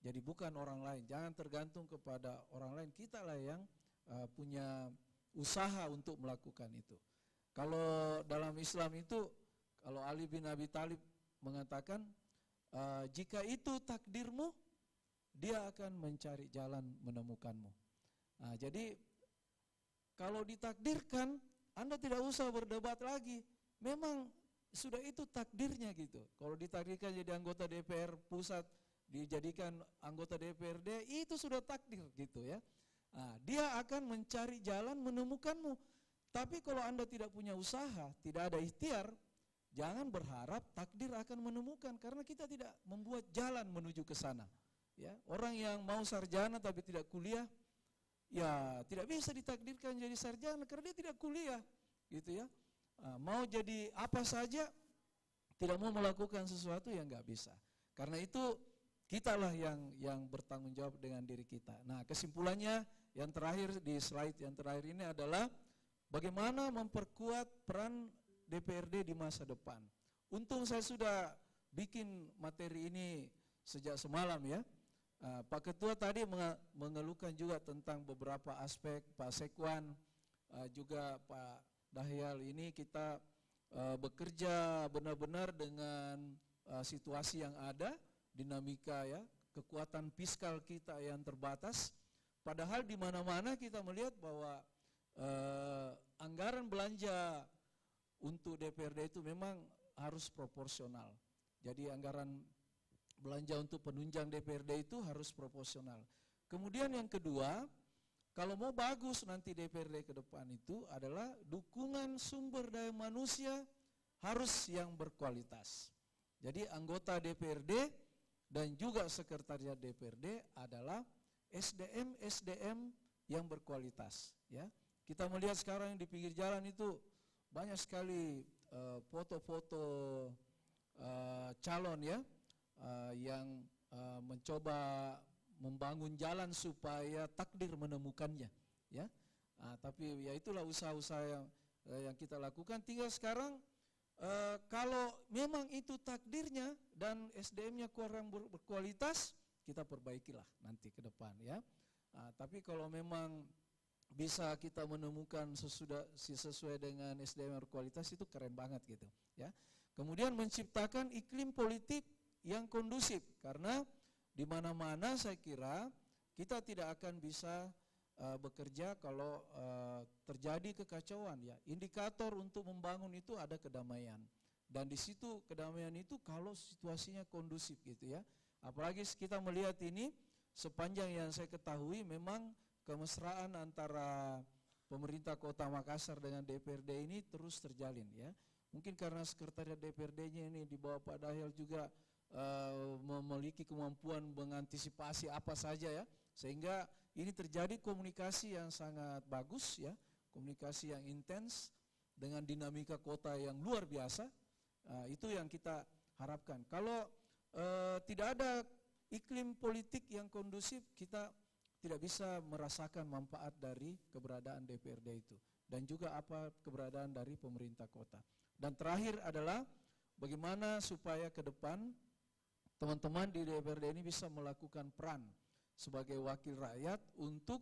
Jadi bukan orang lain, jangan tergantung kepada orang lain, kita lah yang punya usaha untuk melakukan itu. Kalau dalam Islam itu, kalau Ali bin Abi Thalib mengatakan, jika itu takdirmu, dia akan mencari jalan menemukanmu. Nah, jadi kalau ditakdirkan, Anda tidak usah berdebat lagi. Memang sudah itu takdirnya gitu. Kalau ditakdirkan jadi anggota DPR pusat, dijadikan anggota DPRD, itu sudah takdir gitu ya. Nah, dia akan mencari jalan menemukanmu. Tapi kalau Anda tidak punya usaha, tidak ada ikhtiar, jangan berharap takdir akan menemukan, karena kita tidak membuat jalan menuju ke sana. Ya, orang yang mau sarjana tapi tidak kuliah, ya tidak bisa ditakdirkan jadi sarjana karena dia tidak kuliah, gitu ya. Mau jadi apa saja, tidak mau melakukan sesuatu yang nggak bisa. Karena itu kitalah yang bertanggung jawab dengan diri kita. Nah, kesimpulannya yang terakhir di slide yang terakhir ini adalah bagaimana memperkuat peran DPRD di masa depan. Untung saya sudah bikin materi ini sejak semalam ya. Pak Ketua tadi mengeluhkan juga tentang beberapa aspek, Pak Sekwan, juga Pak Dahyal, ini kita bekerja benar-benar dengan situasi yang ada, dinamika ya, kekuatan fiskal kita yang terbatas, padahal di mana-mana kita melihat bahwa anggaran belanja untuk DPRD itu memang harus proporsional. Jadi anggaran belanja untuk penunjang DPRD itu harus proporsional. Kemudian yang kedua, kalau mau bagus nanti DPRD ke depan itu adalah dukungan sumber daya manusia harus yang berkualitas. Jadi anggota DPRD dan juga sekretariat DPRD adalah SDM yang berkualitas. Ya, kita melihat sekarang di pinggir jalan itu banyak sekali foto-foto calon ya, yang mencoba membangun jalan supaya takdir menemukannya, ya. Tapi ya itulah usaha-usaha yang kita lakukan. Tinggal sekarang kalau memang itu takdirnya dan SDM-nya kurang berkualitas, kita perbaikilah nanti ke depan ya. Tapi kalau memang bisa kita menemukan sesuai dengan SDM berkualitas, itu keren banget gitu ya. Kemudian menciptakan iklim politik yang kondusif, karena di mana-mana saya kira kita tidak akan bisa bekerja kalau terjadi kekacauan ya. Indikator untuk membangun itu ada kedamaian, dan di situ kedamaian itu kalau situasinya kondusif gitu ya. Apalagi kita melihat ini, sepanjang yang saya ketahui memang kemesraan antara pemerintah Kota Makassar dengan DPRD ini terus terjalin ya. Mungkin karena sekretariat DPRD-nya ini di bawah Pak Dahyal juga memiliki kemampuan mengantisipasi apa saja ya, sehingga ini terjadi komunikasi yang sangat bagus ya, komunikasi yang intens dengan dinamika kota yang luar biasa. Itu yang kita harapkan. Kalau tidak ada iklim politik yang kondusif, kita tidak bisa merasakan manfaat dari keberadaan DPRD itu, dan juga apa keberadaan dari pemerintah kota. Dan terakhir adalah bagaimana supaya ke depan teman-teman di DPRD ini bisa melakukan peran sebagai wakil rakyat untuk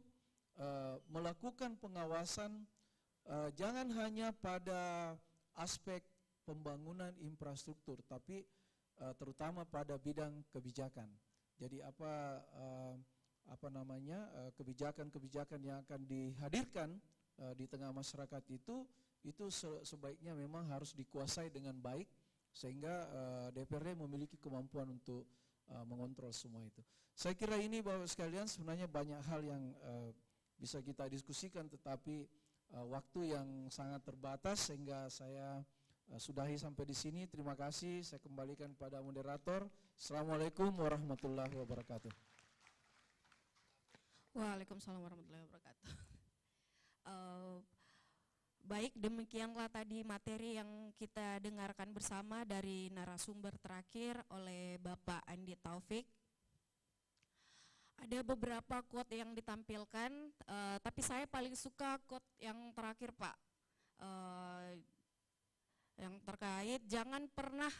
melakukan pengawasan, jangan hanya pada aspek pembangunan infrastruktur, tapi terutama pada bidang kebijakan. Jadi kebijakan-kebijakan yang akan dihadirkan di tengah masyarakat itu sebaiknya memang harus dikuasai dengan baik, sehingga DPRD memiliki kemampuan untuk mengontrol semua itu. Saya kira ini Bapak sekalian sebenarnya banyak hal yang bisa kita diskusikan, tetapi waktu yang sangat terbatas sehingga saya sudahi sampai di sini. Terima kasih, saya kembalikan kepada moderator. Assalamualaikum warahmatullahi wabarakatuh. Waalaikumsalam warahmatullahi wabarakatuh. Baik, demikianlah tadi materi yang kita dengarkan bersama dari narasumber terakhir oleh Bapak Andi Taufik. Ada beberapa quote yang ditampilkan, tapi saya paling suka quote yang terakhir Pak, yang terkait jangan pernah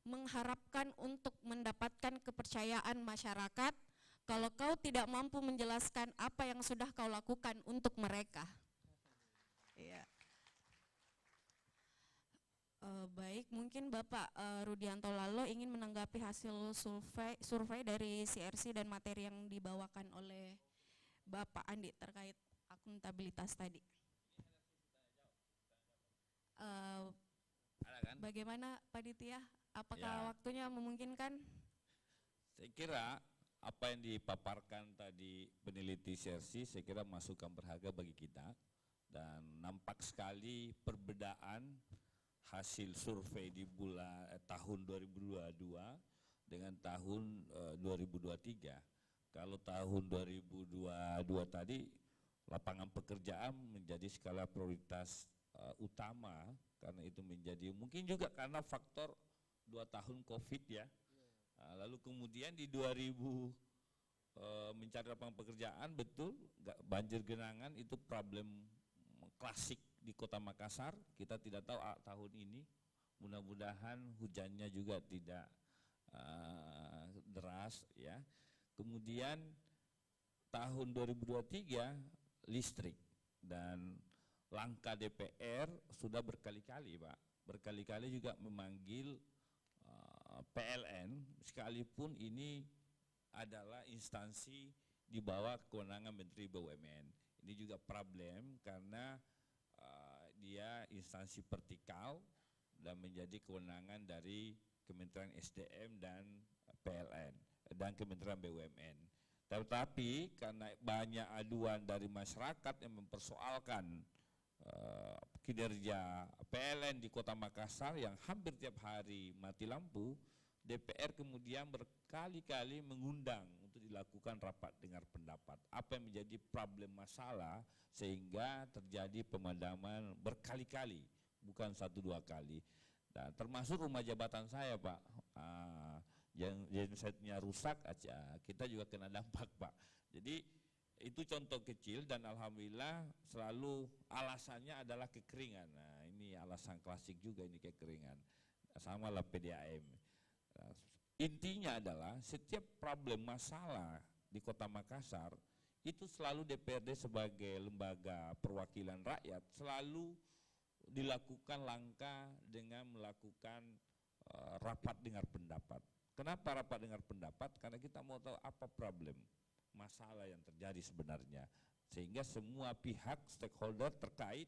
mengharapkan untuk mendapatkan kepercayaan masyarakat kalau kau tidak mampu menjelaskan apa yang sudah kau lakukan untuk mereka. Iya. Baik, mungkin Bapak Rudianto Lalo ingin menanggapi hasil survei dari CRC dan materi yang dibawakan oleh Bapak Andi terkait akuntabilitas tadi. Bagaimana Pak Ditya? Apakah waktunya memungkinkan? Saya kira apa yang dipaparkan tadi peneliti CRC, saya kira masukan berharga bagi kita, dan nampak sekali perbedaan hasil survei di tahun 2022 dengan tahun 2023. Kalau tahun 2022 tadi lapangan pekerjaan menjadi skala prioritas utama, karena itu menjadi mungkin juga karena faktor 2 tahun COVID ya. Lalu kemudian di 2000 mencari lapangan pekerjaan, betul banjir genangan itu problem klasik di Kota Makassar. Kita tidak tahu tahun ini, mudah-mudahan hujannya juga tidak deras ya. Kemudian tahun 2023 listrik, dan langkah DPR sudah berkali-kali Pak, berkali-kali juga memanggil PLN, sekalipun ini adalah instansi di bawah kewenangan Menteri BUMN. Ini juga problem karena dia instansi vertikal dan menjadi kewenangan dari Kementerian SDM dan PLN dan Kementerian BUMN. Tetapi karena banyak aduan dari masyarakat yang mempersoalkan kinerja PLN di Kota Makassar yang hampir tiap hari mati lampu, DPR kemudian berkali-kali mengundang untuk dilakukan rapat dengar pendapat. Apa yang menjadi problem masalah sehingga terjadi pemadaman berkali-kali, bukan 1-2 kali. Dan termasuk rumah jabatan saya Pak, yang gensetnya rusak aja, kita juga kena dampak Pak. Jadi itu contoh kecil, dan alhamdulillah selalu alasannya adalah kekeringan. Nah ini alasan klasik juga ini, kekeringan. Sama lah PDAM. Intinya adalah setiap problem masalah di Kota Makassar itu selalu DPRD sebagai lembaga perwakilan rakyat selalu dilakukan langkah dengan melakukan rapat dengar pendapat. Kenapa rapat dengar pendapat? Karena kita mau tahu apa problem masalah yang terjadi sebenarnya, sehingga semua pihak stakeholder terkait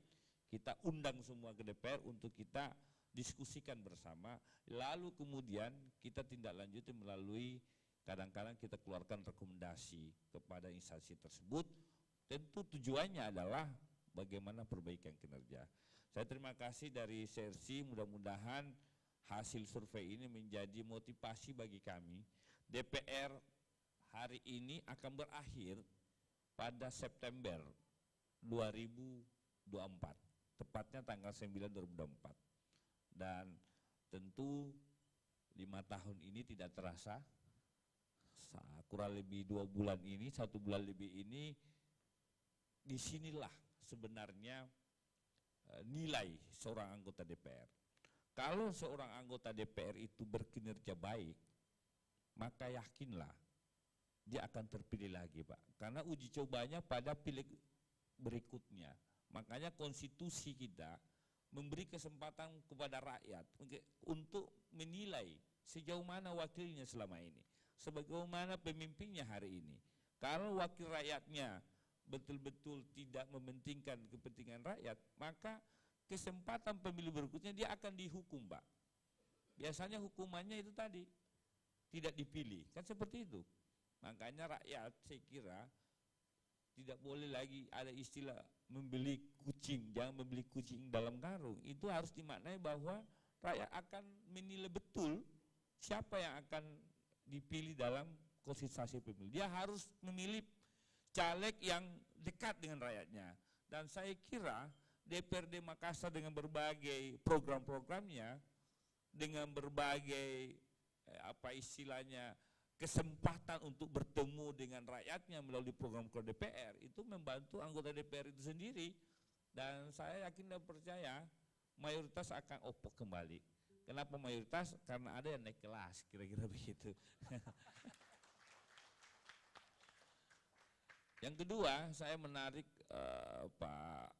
kita undang semua ke DPR untuk kita diskusikan bersama, lalu kemudian kita tindak lanjuti melalui kadang-kadang kita keluarkan rekomendasi kepada instansi tersebut. Tentu tujuannya adalah bagaimana perbaikan kinerja. Saya terima kasih dari CRC, mudah-mudahan hasil survei ini menjadi motivasi bagi kami. DPR hari ini akan berakhir pada September 2024, tepatnya tanggal 9 2024. Dan tentu 5 tahun ini tidak terasa, kurang lebih 2 bulan ini, 1 bulan lebih ini, disinilah sebenarnya nilai seorang anggota DPR. Kalau seorang anggota DPR itu berkinerja baik, maka yakinlah dia akan terpilih lagi, Pak. Karena uji cobanya pada pileg berikutnya. Makanya konstitusi kita memberi kesempatan kepada rakyat untuk menilai sejauh mana wakilnya selama ini, sebagaimana pemimpinnya hari ini. Kalau wakil rakyatnya betul-betul tidak mementingkan kepentingan rakyat, maka kesempatan pemilu berikutnya dia akan dihukum, Pak. Biasanya hukumannya itu tadi, tidak dipilih, kan seperti itu. Makanya rakyat saya kira tidak boleh lagi ada istilah membeli kucing, jangan membeli kucing dalam karung. Itu harus dimaknai bahwa rakyat akan menilai betul siapa yang akan dipilih dalam konsentrasi pemilu. Dia harus memilih caleg yang dekat dengan rakyatnya. Dan saya kira DPRD Makassar dengan berbagai program-programnya, dengan berbagai apa istilahnya kesempatan untuk bertemu dengan rakyatnya melalui program DPR, itu membantu anggota DPR itu sendiri. Dan saya yakin dan percaya mayoritas akan opok kembali. Kenapa mayoritas? Karena ada yang naik kelas, kira-kira begitu. Yang kedua, saya menarik Pak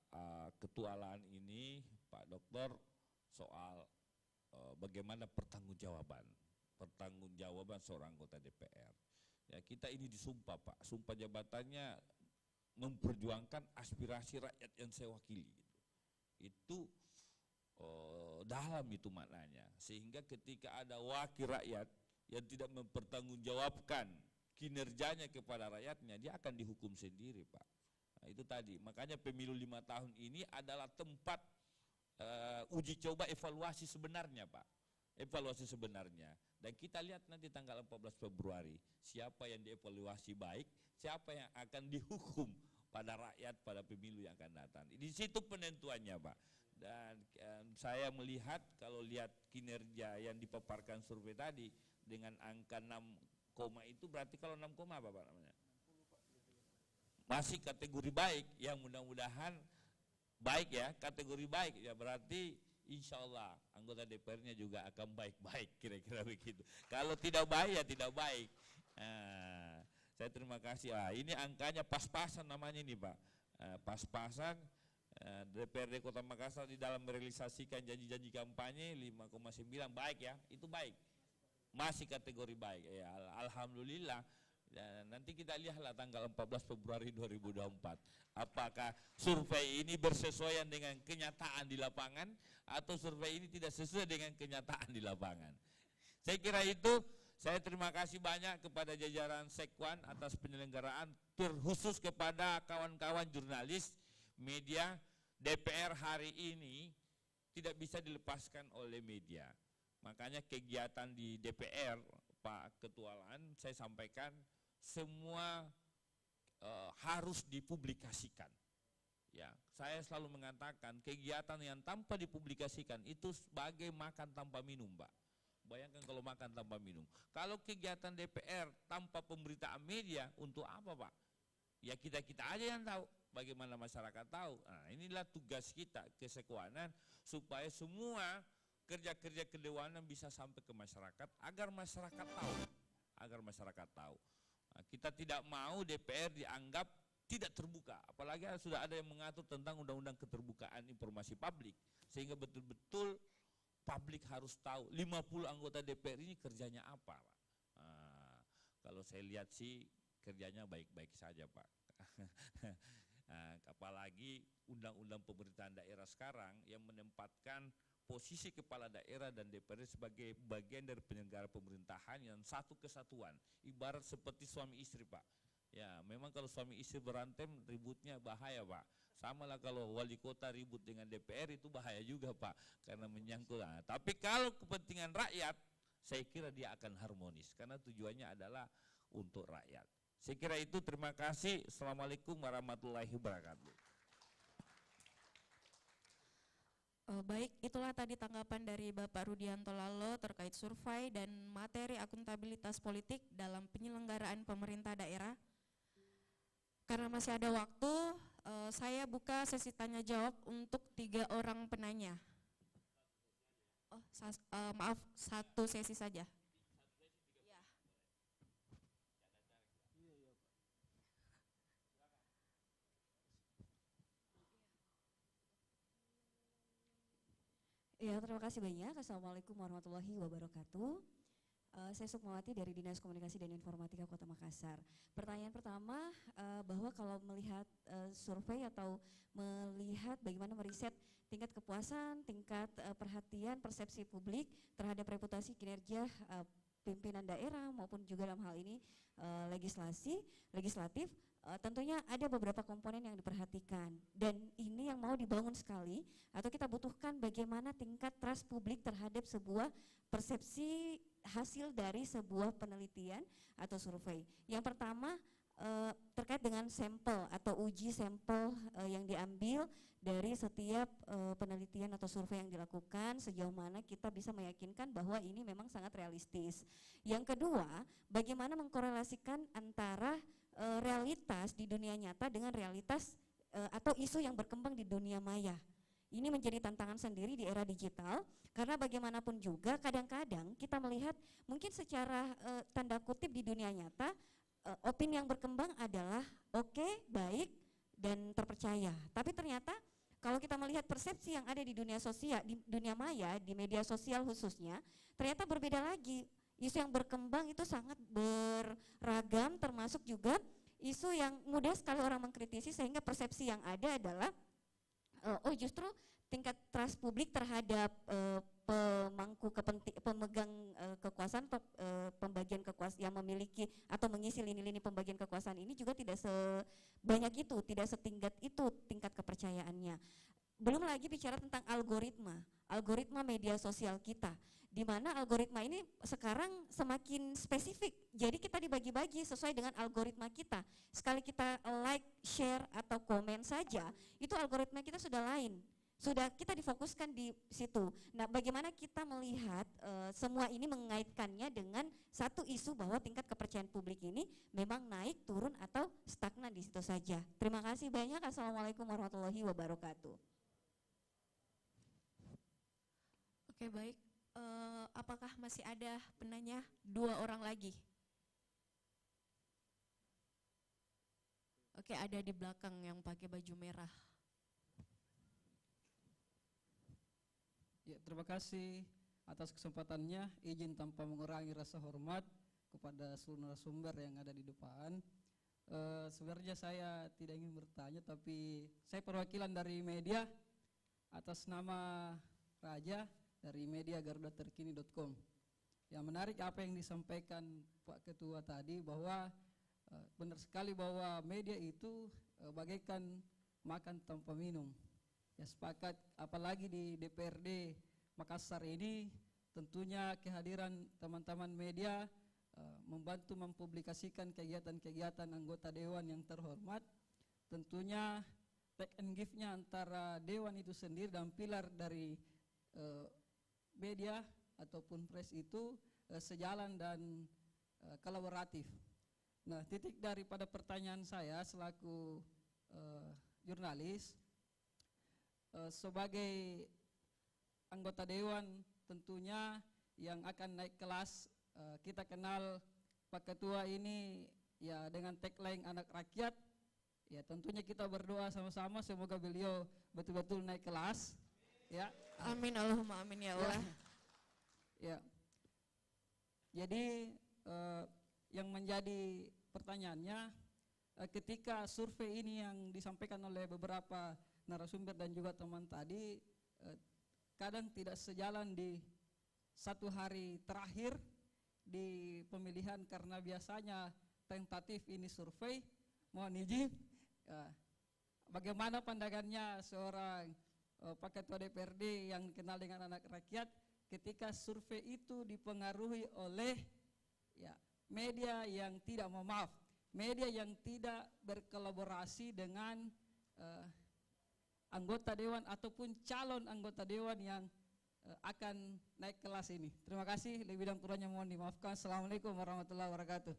Ketua Lahan ini, Pak Dokter, soal bagaimana pertanggungjawaban seorang anggota DPR. Ya, kita ini disumpah, Pak. Sumpah jabatannya memperjuangkan aspirasi rakyat yang saya wakili. Itu dalam itu maknanya. Sehingga ketika ada wakil rakyat yang tidak mempertanggungjawabkan kinerjanya kepada rakyatnya, dia akan dihukum sendiri, Pak. Nah, itu tadi. Makanya pemilu 5 tahun ini adalah tempat uji coba evaluasi sebenarnya, Pak. Evaluasi sebenarnya. Dan kita lihat nanti tanggal 14 Februari, siapa yang dievaluasi baik, siapa yang akan dihukum pada rakyat pada pemilu yang akan datang. Di situ penentuannya, Pak. Dan saya melihat, kalau lihat kinerja yang dipaparkan survei tadi, dengan angka 6, itu berarti kalau 6, apa Pak namanya? Masih kategori baik, yang mudah-mudahan baik ya, kategori baik ya, berarti insya Allah anggota DPR-nya juga akan baik-baik, kira-kira begitu. Kalau tidak baik ya tidak baik. Nah, saya terima kasih. Ini angkanya pas-pasan namanya ini, Pak. Pas-pasan DPRD Kota Makassar di dalam merealisasikan janji-janji kampanye 5,9, baik ya, itu baik. Masih kategori baik ya, alhamdulillah. Dan nanti kita lihatlah tanggal 14 Februari 2024 apakah survei ini bersesuaian dengan kenyataan di lapangan atau survei ini tidak sesuai dengan kenyataan di lapangan. Saya kira itu. Saya terima kasih banyak kepada jajaran Sekwan atas penyelenggaraan, terkhusus kepada kawan-kawan jurnalis media. DPR hari ini tidak bisa dilepaskan oleh media. Makanya kegiatan di DPR, Pak Ketua Lahan, saya sampaikan semua harus dipublikasikan. Ya, saya selalu mengatakan kegiatan yang tanpa dipublikasikan itu sebagai makan tanpa minum, Pak. Bayangkan kalau makan tanpa minum. Kalau kegiatan DPR tanpa pemberitaan media, untuk apa, Pak? Ya kita-kita aja yang tahu, bagaimana masyarakat tahu. Nah, inilah tugas kita, kesekwanan, supaya semua kerja-kerja kedewanan bisa sampai ke masyarakat, agar masyarakat tahu. Nah, kita tidak mau DPR dianggap tidak terbuka, apalagi sudah ada yang mengatur tentang undang-undang keterbukaan informasi publik, sehingga betul-betul publik harus tahu 50 anggota DPR ini kerjanya apa, Pak. Nah, kalau saya lihat sih kerjanya baik-baik saja, Pak. Nah, apalagi undang-undang pemerintahan daerah sekarang yang menempatkan posisi kepala daerah dan DPR sebagai bagian dari penyelenggara pemerintahan yang satu kesatuan, ibarat seperti suami istri, Pak. Ya, memang kalau suami istri berantem ributnya bahaya, Pak. Sama lah kalau wali kota ribut dengan DPR itu bahaya juga Pak, karena menyangkut. Nah, tapi kalau kepentingan rakyat, saya kira dia akan harmonis, karena tujuannya adalah untuk rakyat. Saya kira itu, terima kasih. Assalamualaikum warahmatullahi wabarakatuh. Baik, itulah tadi tanggapan dari Bapak Rudianto Lalo terkait survei dan materi akuntabilitas politik dalam penyelenggaraan pemerintah daerah. Karena masih ada waktu, saya buka sesi tanya jawab untuk 3 orang penanya. Oh, maaf, 1 sesi saja. Ya, terima kasih banyak. Assalamualaikum warahmatullahi wabarakatuh. Saya Sukmawati dari Dinas Komunikasi dan Informatika Kota Makassar. Pertanyaan pertama, bahwa kalau melihat survei atau melihat bagaimana meriset tingkat kepuasan, tingkat perhatian, persepsi publik terhadap reputasi kinerja pimpinan daerah maupun juga dalam hal ini legislatif, tentunya ada beberapa komponen yang diperhatikan, dan ini yang mau dibangun sekali atau kita butuhkan bagaimana tingkat trust publik terhadap sebuah persepsi hasil dari sebuah penelitian atau survei. Yang pertama terkait dengan sampel atau uji sampel yang diambil dari setiap penelitian atau survei yang dilakukan, sejauh mana kita bisa meyakinkan bahwa ini memang sangat realistis. Yang kedua, bagaimana mengkorelasikan antara realitas di dunia nyata dengan realitas atau isu yang berkembang di dunia maya. Ini menjadi tantangan sendiri di era digital, karena bagaimanapun juga kadang-kadang kita melihat mungkin secara tanda kutip di dunia nyata, opini yang berkembang adalah oke, baik, dan terpercaya. Tapi ternyata kalau kita melihat persepsi yang ada di dunia sosial, di dunia maya, di media sosial khususnya, ternyata berbeda lagi. Isu yang berkembang itu sangat beragam, termasuk juga isu yang mudah sekali orang mengkritisi, sehingga persepsi yang ada adalah justru tingkat trust publik terhadap pemegang kekuasaan atau pembagian kekuasaan yang memiliki atau mengisi lini-lini pembagian kekuasaan ini juga tidak sebanyak itu, tidak setingkat itu tingkat kepercayaannya. Belum lagi bicara tentang algoritma media sosial kita, di mana algoritma ini sekarang semakin spesifik. Jadi kita dibagi-bagi sesuai dengan algoritma kita. Sekali kita like, share, atau komen saja, itu algoritma kita sudah lain. Sudah kita difokuskan di situ. Nah, bagaimana kita melihat semua ini mengaitkannya dengan satu isu bahwa tingkat kepercayaan publik ini memang naik, turun, atau stagnan di situ saja. Terima kasih banyak. Assalamualaikum warahmatullahi wabarakatuh. Oke, baik. Apakah masih ada penanya 2 orang lagi? Oke, ada di belakang yang pakai baju merah. Ya, terima kasih atas kesempatannya. Izin tanpa mengurangi rasa hormat kepada seluruh narasumber yang ada di depan. Sebenarnya saya tidak ingin bertanya, tapi saya perwakilan dari media atas nama Raja dari media garudaterkini.com. Yang menarik apa yang disampaikan Pak Ketua tadi, bahwa benar sekali bahwa media itu bagaikan makan tanpa minum. Ya, sepakat, apalagi di DPRD Makassar ini tentunya kehadiran teman-teman media membantu mempublikasikan kegiatan-kegiatan anggota dewan yang terhormat. Tentunya take and give-nya antara dewan itu sendiri dan pilar dari media ataupun press itu sejalan dan kolaboratif. Nah, titik daripada pertanyaan saya selaku jurnalis, sebagai anggota dewan tentunya yang akan naik kelas, kita kenal Pak Ketua ini ya dengan tagline anak rakyat. Ya, tentunya kita berdoa sama-sama semoga beliau betul-betul naik kelas. Ya. Amin, Allahumma amin ya Allah. Ya. Jadi yang menjadi pertanyaannya, ketika survei ini yang disampaikan oleh beberapa narasumber dan juga teman tadi, kadang tidak sejalan di satu hari terakhir di pemilihan, karena biasanya tentatif ini survei, mohon izin, bagaimana pandangannya seorang Pak Ketua DPRD yang dikenal dengan anak rakyat ketika survei itu dipengaruhi oleh ya media yang tidak maaf, media yang tidak berkolaborasi dengan anggota dewan ataupun calon anggota dewan yang akan naik kelas ini. Terima kasih, lebih dan kurangnya mohon dimaafkan. Assalamualaikum warahmatullahi wabarakatuh.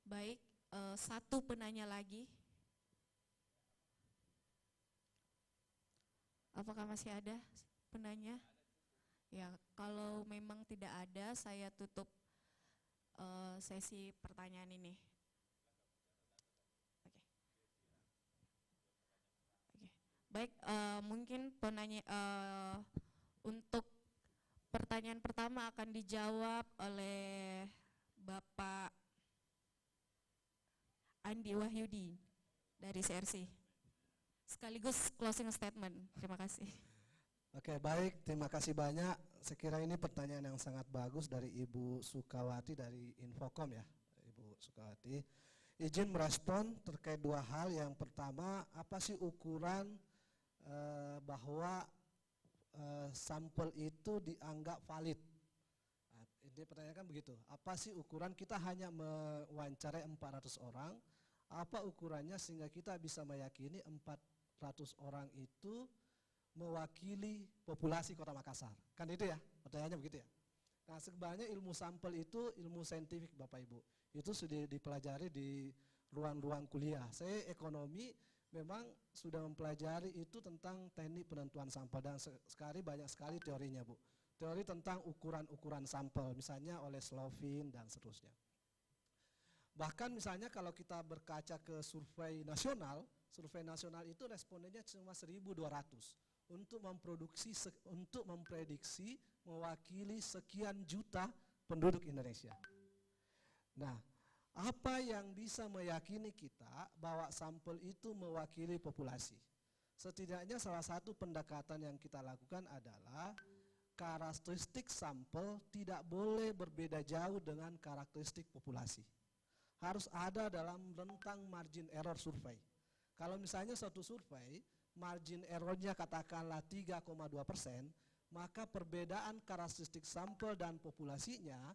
Baik, satu penanya lagi. Apakah masih ada penanya? Ya, kalau memang tidak ada, saya tutup sesi pertanyaan ini. Oke. Baik, mungkin penanya untuk pertanyaan pertama akan dijawab oleh Bapak Andi Wahyudi dari CRC. Sekaligus closing statement. Terima kasih. Oke, baik, terima kasih banyak. Saya kira ini pertanyaan yang sangat bagus dari Ibu Sukawati dari Infocom ya, Ibu Sukawati. Izin merespon terkait dua hal. Yang pertama, apa sih ukuran bahwa sampel itu dianggap valid? Nah, ini pertanyaan kan begitu. Apa sih ukuran? Kita hanya mewawancarai 400 orang. Apa ukurannya sehingga kita bisa meyakini 400 orang itu mewakili populasi Kota Makassar? Kan itu ya, pertanyaannya begitu ya. Nah, sebenarnya ilmu sampel itu ilmu saintifik Bapak Ibu. Itu sudah dipelajari di ruang-ruang kuliah. Saya ekonomi memang sudah mempelajari itu tentang teknik penentuan sampel dan sekali banyak sekali teorinya Bu. Teori tentang ukuran-ukuran sampel, misalnya oleh Slovin dan seterusnya. Bahkan misalnya kalau kita berkaca ke survei nasional itu respondennya cuma 1.200 untuk memprediksi mewakili sekian juta penduduk Indonesia. Nah, apa yang bisa meyakini kita bahwa sampel itu mewakili populasi? Setidaknya salah satu pendekatan yang kita lakukan adalah karakteristik sampel tidak boleh berbeda jauh dengan karakteristik populasi. Harus ada dalam rentang margin error survei. Kalau misalnya suatu survei, margin errornya katakanlah 3,2%, maka perbedaan karakteristik sampel dan populasinya,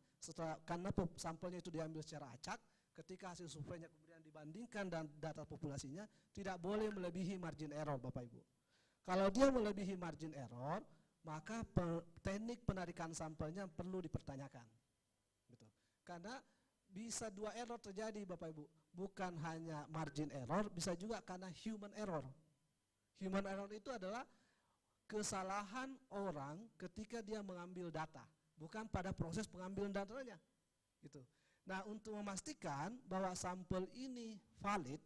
karena sampelnya itu diambil secara acak, ketika hasil surveinya kemudian dibandingkan dan data populasinya, tidak boleh melebihi margin error Bapak Ibu. Kalau dia melebihi margin error, maka teknik penarikan sampelnya perlu dipertanyakan. Gitu. Karena bisa dua error terjadi Bapak Ibu, bukan hanya margin error, bisa juga karena human error. Human error itu adalah kesalahan orang ketika dia mengambil data, bukan pada proses pengambilan datanya. Gitu. Nah, untuk memastikan bahwa sampel ini valid,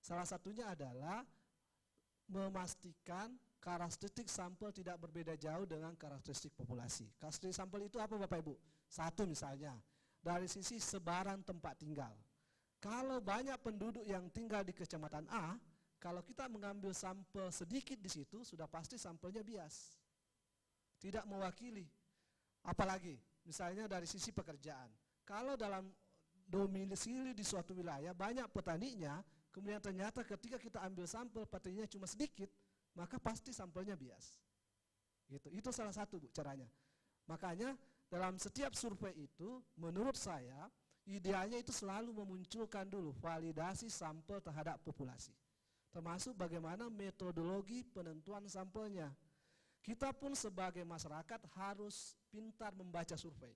salah satunya adalah memastikan karakteristik sampel tidak berbeda jauh dengan karakteristik populasi. Karakteristik sampel itu apa Bapak Ibu? Satu misalnya, dari sisi sebaran tempat tinggal. Kalau banyak penduduk yang tinggal di kecamatan A, kalau kita mengambil sampel sedikit di situ, sudah pasti sampelnya bias. Tidak mewakili. Apalagi, misalnya dari sisi pekerjaan. Kalau dalam domisili di suatu wilayah, banyak petaninya, kemudian ternyata ketika kita ambil sampel, petaninya cuma sedikit, maka pasti sampelnya bias. Gitu. Itu salah satu Bu, caranya. Makanya, dalam setiap survei itu, menurut saya, idealnya itu selalu memunculkan dulu validasi sampel terhadap populasi. Termasuk bagaimana metodologi penentuan sampelnya. Kita pun sebagai masyarakat harus pintar membaca survei.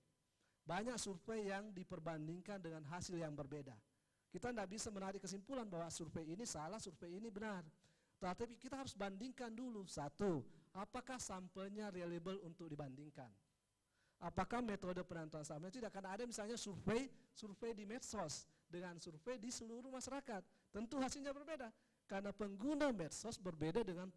Banyak survei yang diperbandingkan dengan hasil yang berbeda. Kita tidak bisa menarik kesimpulan bahwa survei ini salah, survei ini benar. Tetapi kita harus bandingkan dulu. Satu, apakah sampelnya reliable untuk dibandingkan? Apakah metode penentuan sampel tidak akan ada misalnya survei di medsos dengan survei di seluruh masyarakat. Tentu hasilnya berbeda karena pengguna medsos berbeda dengan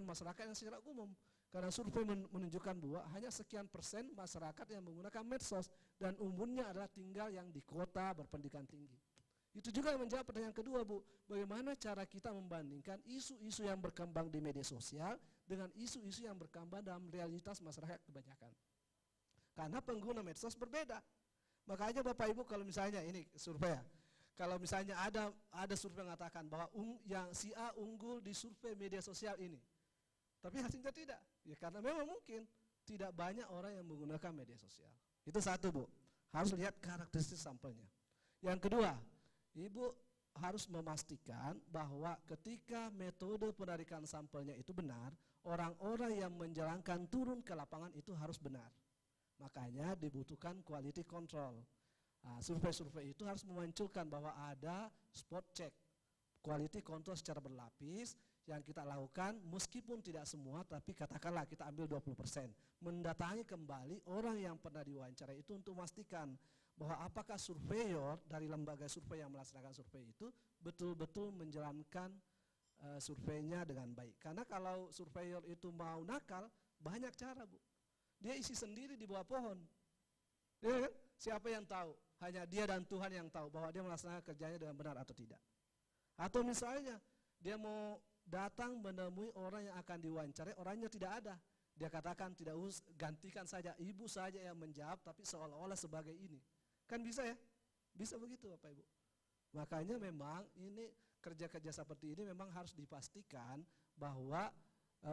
masyarakat yang secara umum. Karena survei menunjukkan bahwa hanya sekian persen masyarakat yang menggunakan medsos dan umumnya adalah tinggal yang di kota berpendidikan tinggi. Itu juga yang menjawab pertanyaan kedua Bu, bagaimana cara kita membandingkan isu-isu yang berkembang di media sosial dengan isu-isu yang berkembang dalam realitas masyarakat kebanyakan. Karena pengguna medsos berbeda. Makanya Bapak Ibu kalau misalnya ini survei ya, Kalau misalnya ada survei yang mengatakan bahwa yang si A unggul di survei media sosial ini, tapi hasilnya tidak, ya karena memang mungkin tidak banyak orang yang menggunakan media sosial. Itu satu, Bu. Harus lihat karakteristik sampelnya. Yang kedua, Ibu harus memastikan bahwa ketika metode penarikan sampelnya itu benar, orang-orang yang menjalankan turun ke lapangan itu harus benar. Makanya dibutuhkan quality control. Nah, survei-survei itu harus memunculkan bahwa ada spot check, quality control secara berlapis yang kita lakukan meskipun tidak semua, tapi katakanlah kita ambil 20%. Mendatangi kembali orang yang pernah diwawancarai itu untuk memastikan bahwa apakah surveyor dari lembaga survei yang melaksanakan survei itu betul-betul menjalankan surveinya dengan baik. Karena kalau surveyor itu mau nakal, banyak cara, Bu. Dia isi sendiri di bawah pohon. Ya kan? Siapa yang tahu? Hanya dia dan Tuhan yang tahu bahwa dia melaksanakan kerjanya dengan benar atau tidak. Atau misalnya dia mau datang menemui orang yang akan diwawancarai, orangnya tidak ada. Dia katakan tidak usah, gantikan saja, ibu saja yang menjawab, tapi seolah-olah sebagai ini. Kan bisa ya? Bisa begitu Bapak Ibu. Makanya memang ini kerja-kerja seperti ini memang harus dipastikan bahwa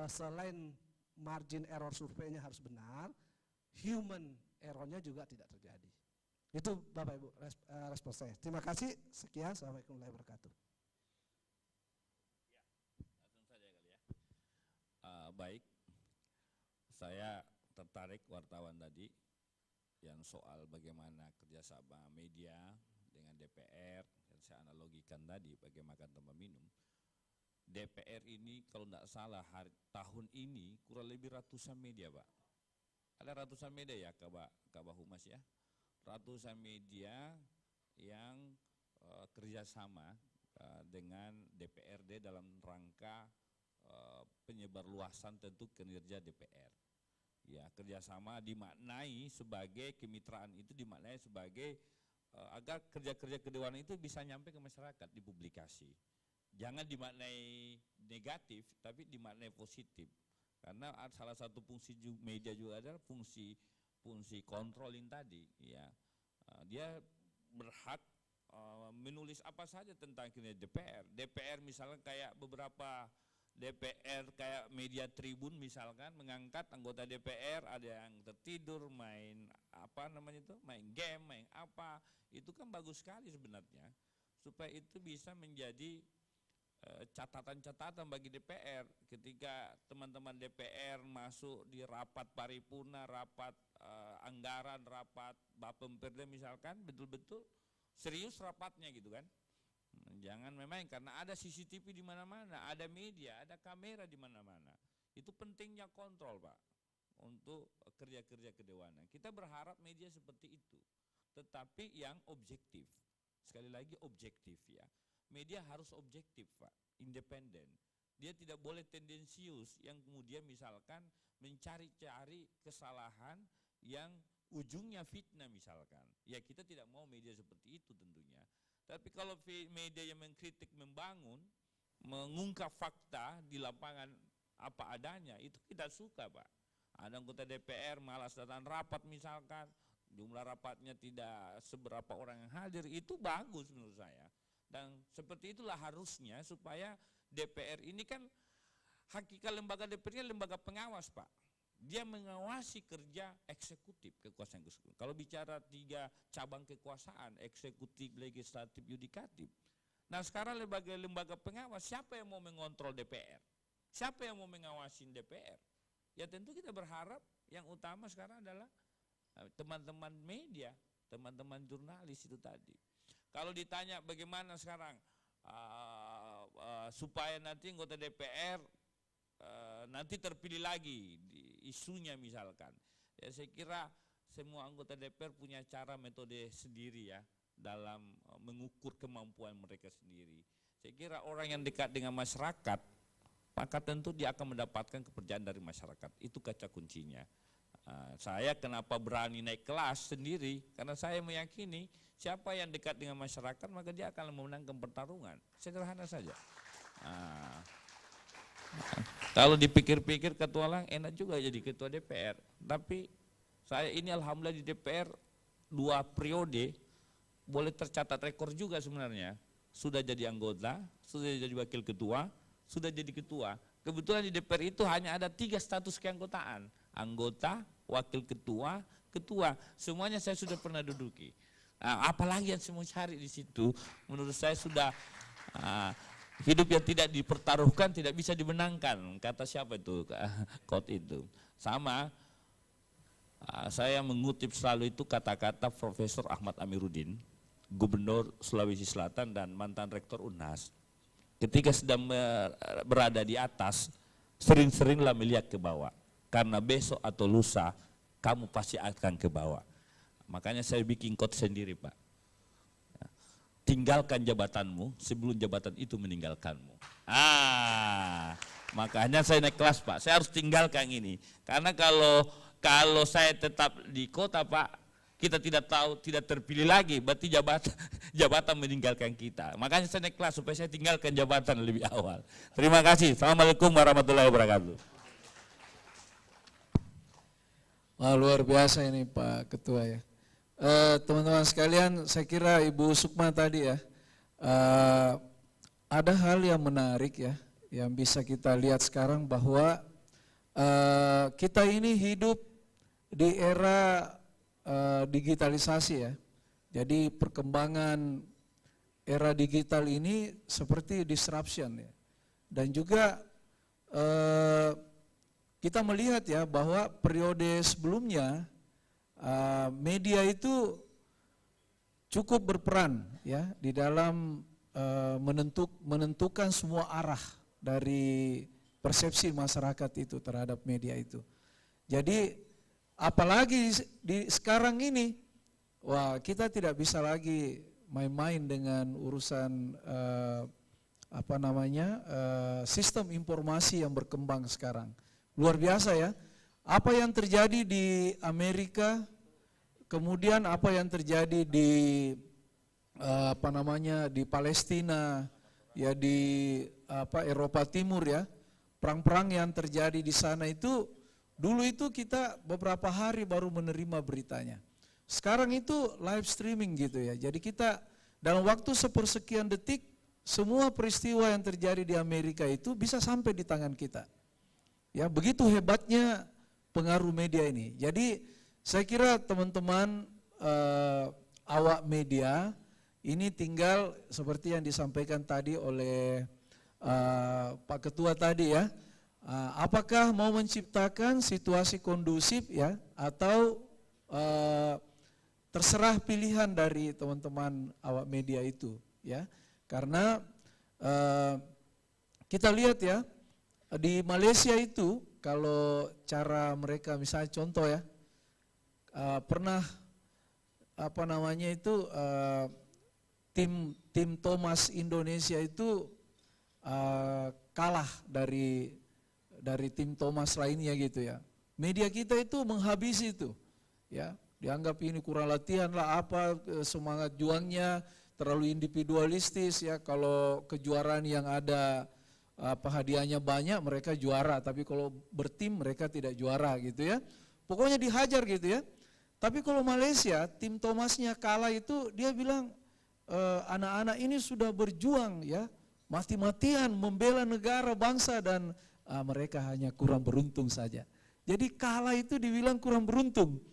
selain margin error surveinya harus benar, human errornya juga tidak terjadi. Itu Bapak Ibu respon saya. Terima kasih, sekian, assalamualaikum warahmatullahi wabarakatuh. Langsung saja kali ya. Baik, saya tertarik wartawan tadi yang soal bagaimana kerjasama media dengan DPR, yang saya analogikan tadi bagai makan tempat minum. DPR ini kalau tidak salah tahun ini kurang lebih ratusan media, Pak. Ada ratusan media ya, Kak Humas ya. Ratusan media yang kerjasama dengan DPRD dalam rangka penyebarluasan tentu kinerja DPR. Ya, kerjasama dimaknai sebagai kemitraan itu dimaknai sebagai agar kerja-kerja kedewanan itu bisa nyampe ke masyarakat, dipublikasi. Jangan dimaknai negatif, tapi dimaknai positif. Karena salah satu fungsi media juga adalah fungsi controlling tadi. Ya, dia berhak menulis apa saja tentang kinerja DPR. DPR misalnya kayak beberapa DPR kayak media Tribun misalkan mengangkat anggota DPR ada yang tertidur main main game, main apa, itu kan bagus sekali sebenarnya supaya itu bisa menjadi catatan-catatan bagi DPR ketika teman-teman DPR masuk di rapat paripurna, rapat anggaran, rapat Bapemperda misalkan betul-betul serius rapatnya gitu kan. Jangan memang karena ada CCTV di mana-mana, ada media, ada kamera di mana-mana. Itu pentingnya kontrol, Pak, untuk kerja-kerja kedewanan. Kita berharap media seperti itu, tetapi yang objektif. Sekali lagi objektif ya. Media harus objektif, Pak, independen. Dia tidak boleh tendensius yang kemudian misalkan mencari-cari kesalahan yang ujungnya fitnah misalkan. Ya kita tidak mau media seperti itu tentunya. Tapi kalau media yang mengkritik, membangun, mengungkap fakta di lapangan apa adanya, itu kita suka, Pak. Ada anggota DPR malas datang rapat misalkan, jumlah rapatnya tidak seberapa orang yang hadir, itu bagus menurut saya. Dan seperti itulah harusnya supaya DPR ini kan hakikat lembaga DPR ini lembaga pengawas, Pak. Dia mengawasi kerja eksekutif, kekuasaan eksekutif. Kalau bicara 3 cabang kekuasaan, eksekutif, legislatif, yudikatif. Nah sekarang lembaga pengawas, siapa yang mau mengontrol DPR? Siapa yang mau mengawasin DPR? Ya tentu kita berharap yang utama sekarang adalah teman-teman media, teman-teman jurnalis itu tadi. Kalau ditanya bagaimana sekarang supaya nanti anggota DPR nanti terpilih lagi di isunya misalkan, ya saya kira semua anggota DPR punya cara metode sendiri ya dalam mengukur kemampuan mereka sendiri. Saya kira orang yang dekat dengan masyarakat maka tentu dia akan mendapatkan kepercayaan dari masyarakat, itu kaca kuncinya. Saya kenapa berani naik kelas sendiri, karena saya meyakini siapa yang dekat dengan masyarakat maka dia akan memenangkan pertarungan, sederhana saja. Kalau dipikir-pikir ketua lang enak juga jadi ketua DPR, tapi saya ini alhamdulillah di DPR 2 periode boleh tercatat rekor juga sebenarnya. Sudah jadi anggota, sudah jadi wakil ketua, sudah jadi ketua. Kebetulan di DPR itu hanya ada 3 status keanggotaan. Anggota, wakil ketua, ketua. Semuanya saya sudah pernah duduki. Nah, apalagi yang saya mau cari di situ, menurut saya sudah hidup yang tidak dipertaruhkan tidak bisa dimenangkan. Kata siapa itu? Quote itu. Sama, saya mengutip selalu itu kata-kata Profesor Ahmad Amiruddin, Gubernur Sulawesi Selatan dan mantan Rektor UNHAS. Ketika sedang berada di atas, sering-seringlah melihat ke bawah. Karena besok atau lusa, kamu pasti akan ke bawah. Makanya saya bikin quote sendiri, Pak. Tinggalkan jabatanmu sebelum jabatan itu meninggalkanmu. Makanya saya naik kelas, Pak. Saya harus tinggalkan ini. Karena kalau saya tetap di kota, Pak, kita tidak tahu, tidak terpilih lagi, berarti jabatan meninggalkan kita. Makanya saya naik kelas supaya saya tinggalkan jabatan lebih awal. Terima kasih. Assalamualaikum warahmatullahi wabarakatuh. Wah, luar biasa ini Pak Ketua ya. Teman-teman sekalian, saya kira Ibu Sukma tadi ya, ada hal yang menarik ya, yang bisa kita lihat sekarang bahwa kita ini hidup di era digitalisasi ya. Jadi perkembangan era digital ini seperti disruption ya. Dan juga kita melihat ya bahwa periode sebelumnya media itu cukup berperan ya di dalam menentukan semua arah dari persepsi masyarakat itu terhadap media itu. Jadi apalagi sekarang ini, wah kita tidak bisa lagi main-main dengan urusan sistem informasi yang berkembang sekarang. Luar biasa ya, apa yang terjadi di Amerika, kemudian apa yang terjadi di di Palestina, ya di Eropa Timur ya, perang-perang yang terjadi di sana itu, dulu itu kita beberapa hari baru menerima beritanya. Sekarang itu live streaming gitu ya, jadi kita dalam waktu sepersekian detik, semua peristiwa yang terjadi di Amerika itu bisa sampai di tangan kita. Ya, begitu hebatnya pengaruh media ini. Jadi saya kira teman-teman awak media ini tinggal seperti yang disampaikan tadi oleh Pak Ketua tadi ya, apakah mau menciptakan situasi kondusif ya, atau terserah pilihan dari teman-teman awak media itu ya. Karena kita lihat ya, di Malaysia itu kalau cara mereka misalnya contoh ya, pernah tim Thomas Indonesia itu kalah dari tim Thomas lainnya gitu ya. Media kita itu menghabisi itu ya, dianggap ini kurang latihan lah, apa semangat juangnya terlalu individualistis ya. Kalau kejuaraan yang ada hadiahnya banyak, mereka juara, tapi kalau bertim mereka tidak juara gitu ya. Pokoknya dihajar gitu ya. Tapi kalau Malaysia, tim Thomasnya kalah itu, dia bilang anak-anak ini sudah berjuang ya, mati-matian membela negara, bangsa, dan mereka hanya kurang beruntung saja. Jadi kalah itu dibilang kurang beruntung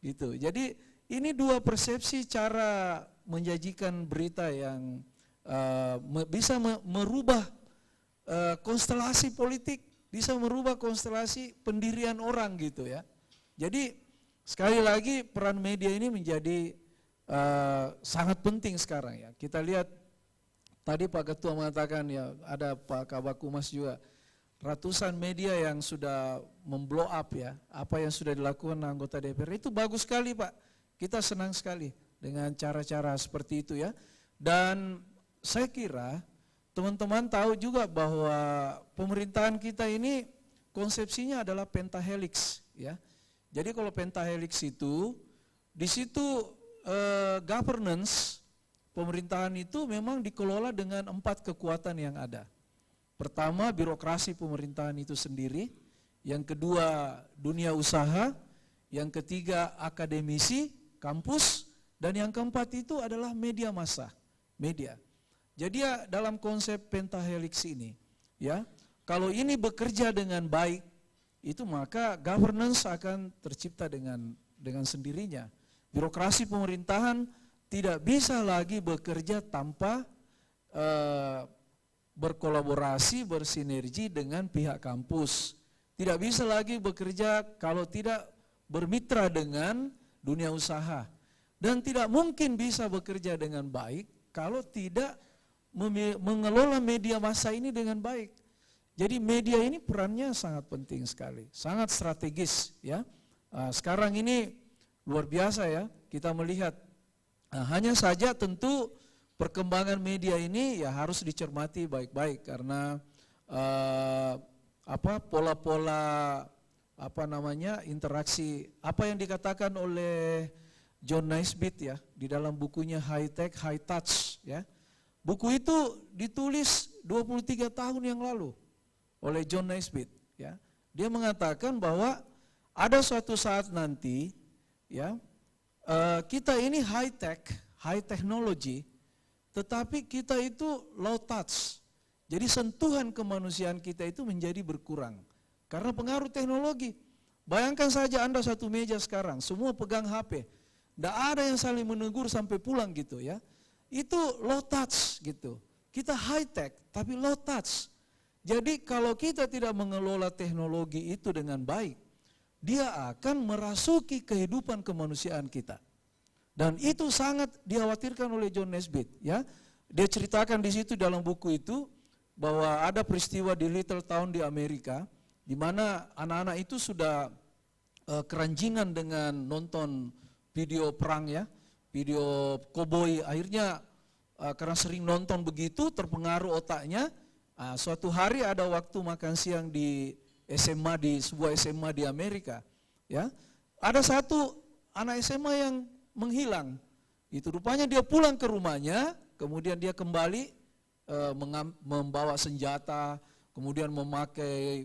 gitu. Jadi ini dua persepsi cara menyajikan berita yang bisa merubah konstelasi politik, bisa merubah konstelasi pendirian orang gitu ya. Jadi sekali lagi peran media ini menjadi sangat penting sekarang ya. Kita lihat tadi Pak Ketua mengatakan ya, ada Pak Kabak Humas juga, ratusan media yang sudah memblow up ya, apa yang sudah dilakukan anggota DPR itu bagus sekali Pak. Kita senang sekali dengan cara-cara seperti itu ya. Dan saya kira teman-teman tahu juga bahwa pemerintahan kita ini konsepsinya adalah pentahelix ya. Jadi kalau pentahelix itu, di situ governance pemerintahan itu memang dikelola dengan 4 kekuatan yang ada. Pertama, birokrasi pemerintahan itu sendiri, yang kedua dunia usaha, yang ketiga akademisi, kampus, Dan yang keempat itu adalah media massa, media. Jadi ya dalam konsep pentahelix ini, ya, kalau ini bekerja dengan baik, itu maka governance akan tercipta dengan sendirinya. Birokrasi pemerintahan tidak bisa lagi bekerja tanpa berkolaborasi, bersinergi dengan pihak kampus. Tidak bisa lagi bekerja kalau tidak bermitra dengan dunia usaha. Dan tidak mungkin bisa bekerja dengan baik kalau tidak mengelola media massa ini dengan baik. Jadi media ini perannya sangat penting sekali, sangat strategis ya. Sekarang ini luar biasa ya, kita melihat. Hanya saja tentu perkembangan media ini ya harus dicermati baik-baik karena pola-pola interaksi apa yang dikatakan oleh John Naisbitt ya di dalam bukunya High Tech, High Touch ya. Buku itu ditulis 23 tahun yang lalu oleh John Naisbitt ya. Dia mengatakan bahwa ada suatu saat nanti ya kita ini high tech, high technology, tetapi kita itu low touch. Jadi sentuhan kemanusiaan kita itu menjadi berkurang karena pengaruh teknologi. Bayangkan saja Anda satu meja sekarang, semua pegang HP. Tidak ada yang saling menegur sampai pulang gitu ya. Itu low touch gitu. Kita high tech tapi low touch. Jadi kalau kita tidak mengelola teknologi itu dengan baik, dia akan merasuki kehidupan kemanusiaan kita. Dan itu sangat dikhawatirkan oleh John Naisbitt ya. Dia ceritakan di situ dalam buku itu bahwa ada peristiwa di Little Town di Amerika di mana anak-anak itu sudah keranjingan dengan nonton video perang ya, video koboi. Akhirnya karena sering nonton begitu terpengaruh otaknya. Suatu hari ada waktu makan siang di SMA, di sebuah SMA di Amerika ya. Ada satu anak SMA yang menghilang. Itu rupanya dia pulang ke rumahnya, kemudian dia kembali membawa senjata, kemudian memakai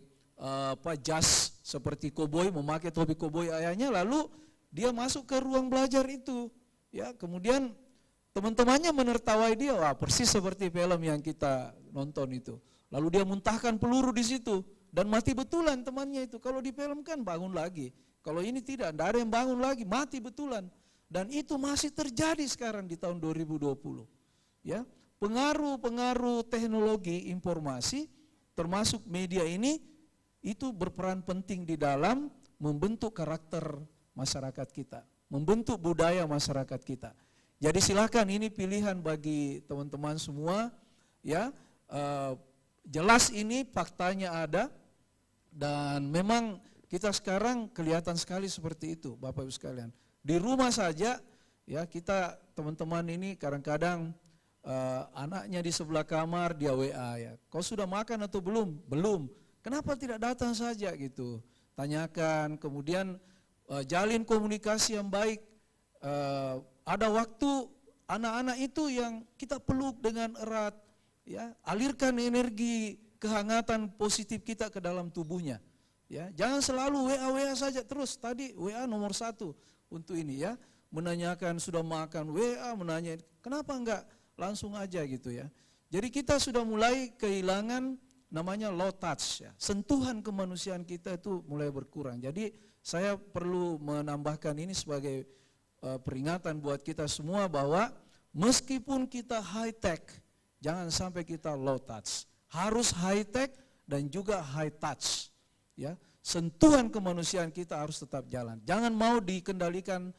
jas seperti koboi, memakai topi koboi ayahnya, lalu dia masuk ke ruang belajar itu ya. Kemudian teman-temannya menertawai dia, wah persis seperti film yang kita nonton itu. Lalu dia muntahkan peluru di situ dan mati betulan temannya itu. Kalau di film kan bangun lagi, kalau ini tidak ada yang bangun lagi, mati betulan. Dan itu masih terjadi sekarang di tahun 2020 ya. Pengaruh teknologi informasi termasuk media ini itu berperan penting di dalam membentuk karakter masyarakat kita, membentuk budaya masyarakat kita. Jadi silakan, ini pilihan bagi teman-teman semua ya. Jelas ini faktanya ada dan memang kita sekarang kelihatan sekali seperti itu Bapak Ibu sekalian. Di rumah saja ya, kita teman-teman ini kadang-kadang anaknya di sebelah kamar dia WA ya. Kau sudah makan atau belum? Belum. Kenapa tidak datang saja gitu? Tanyakan, kemudian jalin komunikasi yang baik. Ada waktu anak-anak itu yang kita peluk dengan erat ya, alirkan energi kehangatan positif kita ke dalam tubuhnya ya. Jangan selalu WA saja terus. Tadi WA nomor 1 untuk ini ya, menanyakan sudah makan, WA menanya, kenapa enggak langsung aja gitu ya. Jadi kita sudah mulai kehilangan namanya low touch ya. Sentuhan kemanusiaan kita itu mulai berkurang. Jadi saya perlu menambahkan ini sebagai peringatan buat kita semua bahwa meskipun kita high tech, jangan sampai kita low touch. Harus high tech dan juga high touch ya. Sentuhan kemanusiaan kita harus tetap jalan. Jangan mau dikendalikan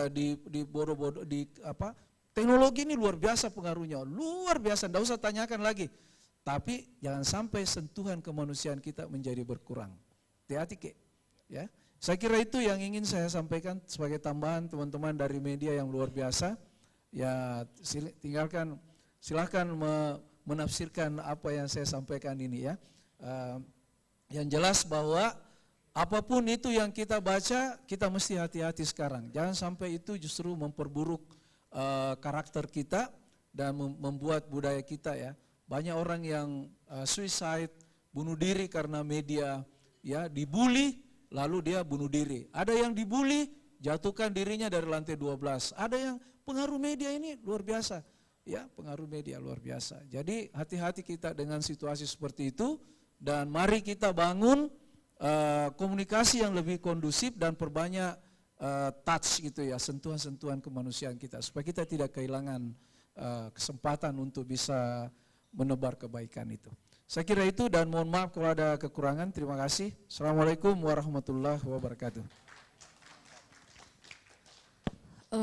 di bodoh-bodoh di apa. Teknologi ini luar biasa pengaruhnya, luar biasa, enggak usah tanyakan lagi. Tapi jangan sampai sentuhan kemanusiaan kita menjadi berkurang. Hati-hati Kek ya. Saya kira itu yang ingin saya sampaikan sebagai tambahan teman-teman dari media yang luar biasa. Ya silahkan menafsirkan apa yang saya sampaikan ini ya. Yang jelas bahwa apapun itu yang kita baca, kita mesti hati-hati sekarang. Jangan sampai itu justru memperburuk karakter kita dan membuat budaya kita ya. Banyak orang yang suicide, bunuh diri karena media ya, dibully lalu dia bunuh diri. Ada yang dibully jatuhkan dirinya dari lantai 12. Ada yang pengaruh media ini luar biasa. Ya, pengaruh media luar biasa. Jadi hati-hati kita dengan situasi seperti itu dan mari kita bangun komunikasi yang lebih kondusif dan perbanyak touch gitu ya, sentuhan-sentuhan kemanusiaan kita supaya kita tidak kehilangan kesempatan untuk bisa menebar kebaikan itu. Saya kira itu dan mohon maaf kalau ada kekurangan. Terima kasih. Assalamualaikum warahmatullahi wabarakatuh.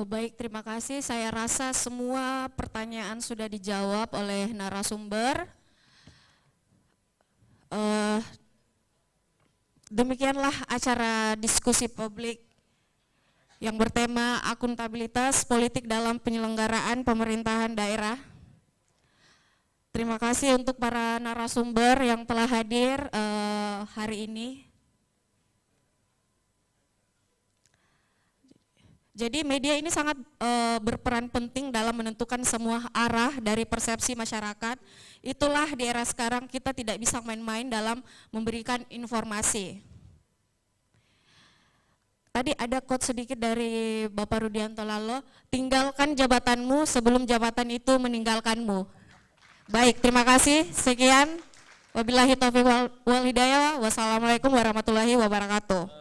Baik, terima kasih. Saya rasa semua pertanyaan sudah dijawab oleh narasumber. Demikianlah acara diskusi publik yang bertema akuntabilitas politik dalam penyelenggaraan pemerintahan daerah. Terima kasih untuk para narasumber yang telah hadir hari ini. Jadi media ini sangat berperan penting dalam menentukan semua arah dari persepsi masyarakat. Itulah di era sekarang kita tidak bisa main-main dalam memberikan informasi. Tadi ada quote sedikit dari Bapak Rudianto Lalo, tinggalkan jabatanmu sebelum jabatan itu meninggalkanmu. Baik, terima kasih. Sekian. Wabillahi taufiq wal hidayah. Wassalamualaikum warahmatullahi wabarakatuh.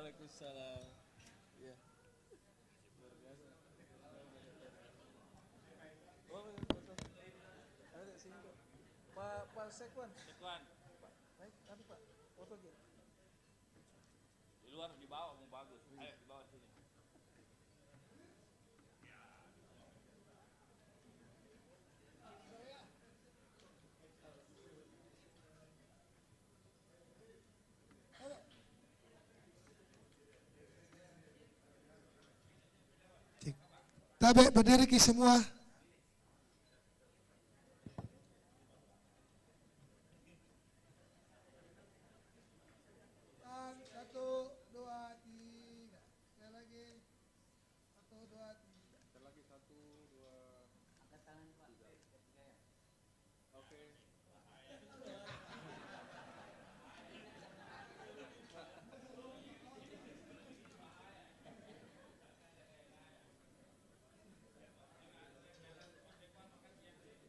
Di luar, di bawah mau bagus. Ayo di bawah sini. Tabe berdiri ki semua. Satu, dua, tiga. Sekali lagi. Satu, dua, tiga.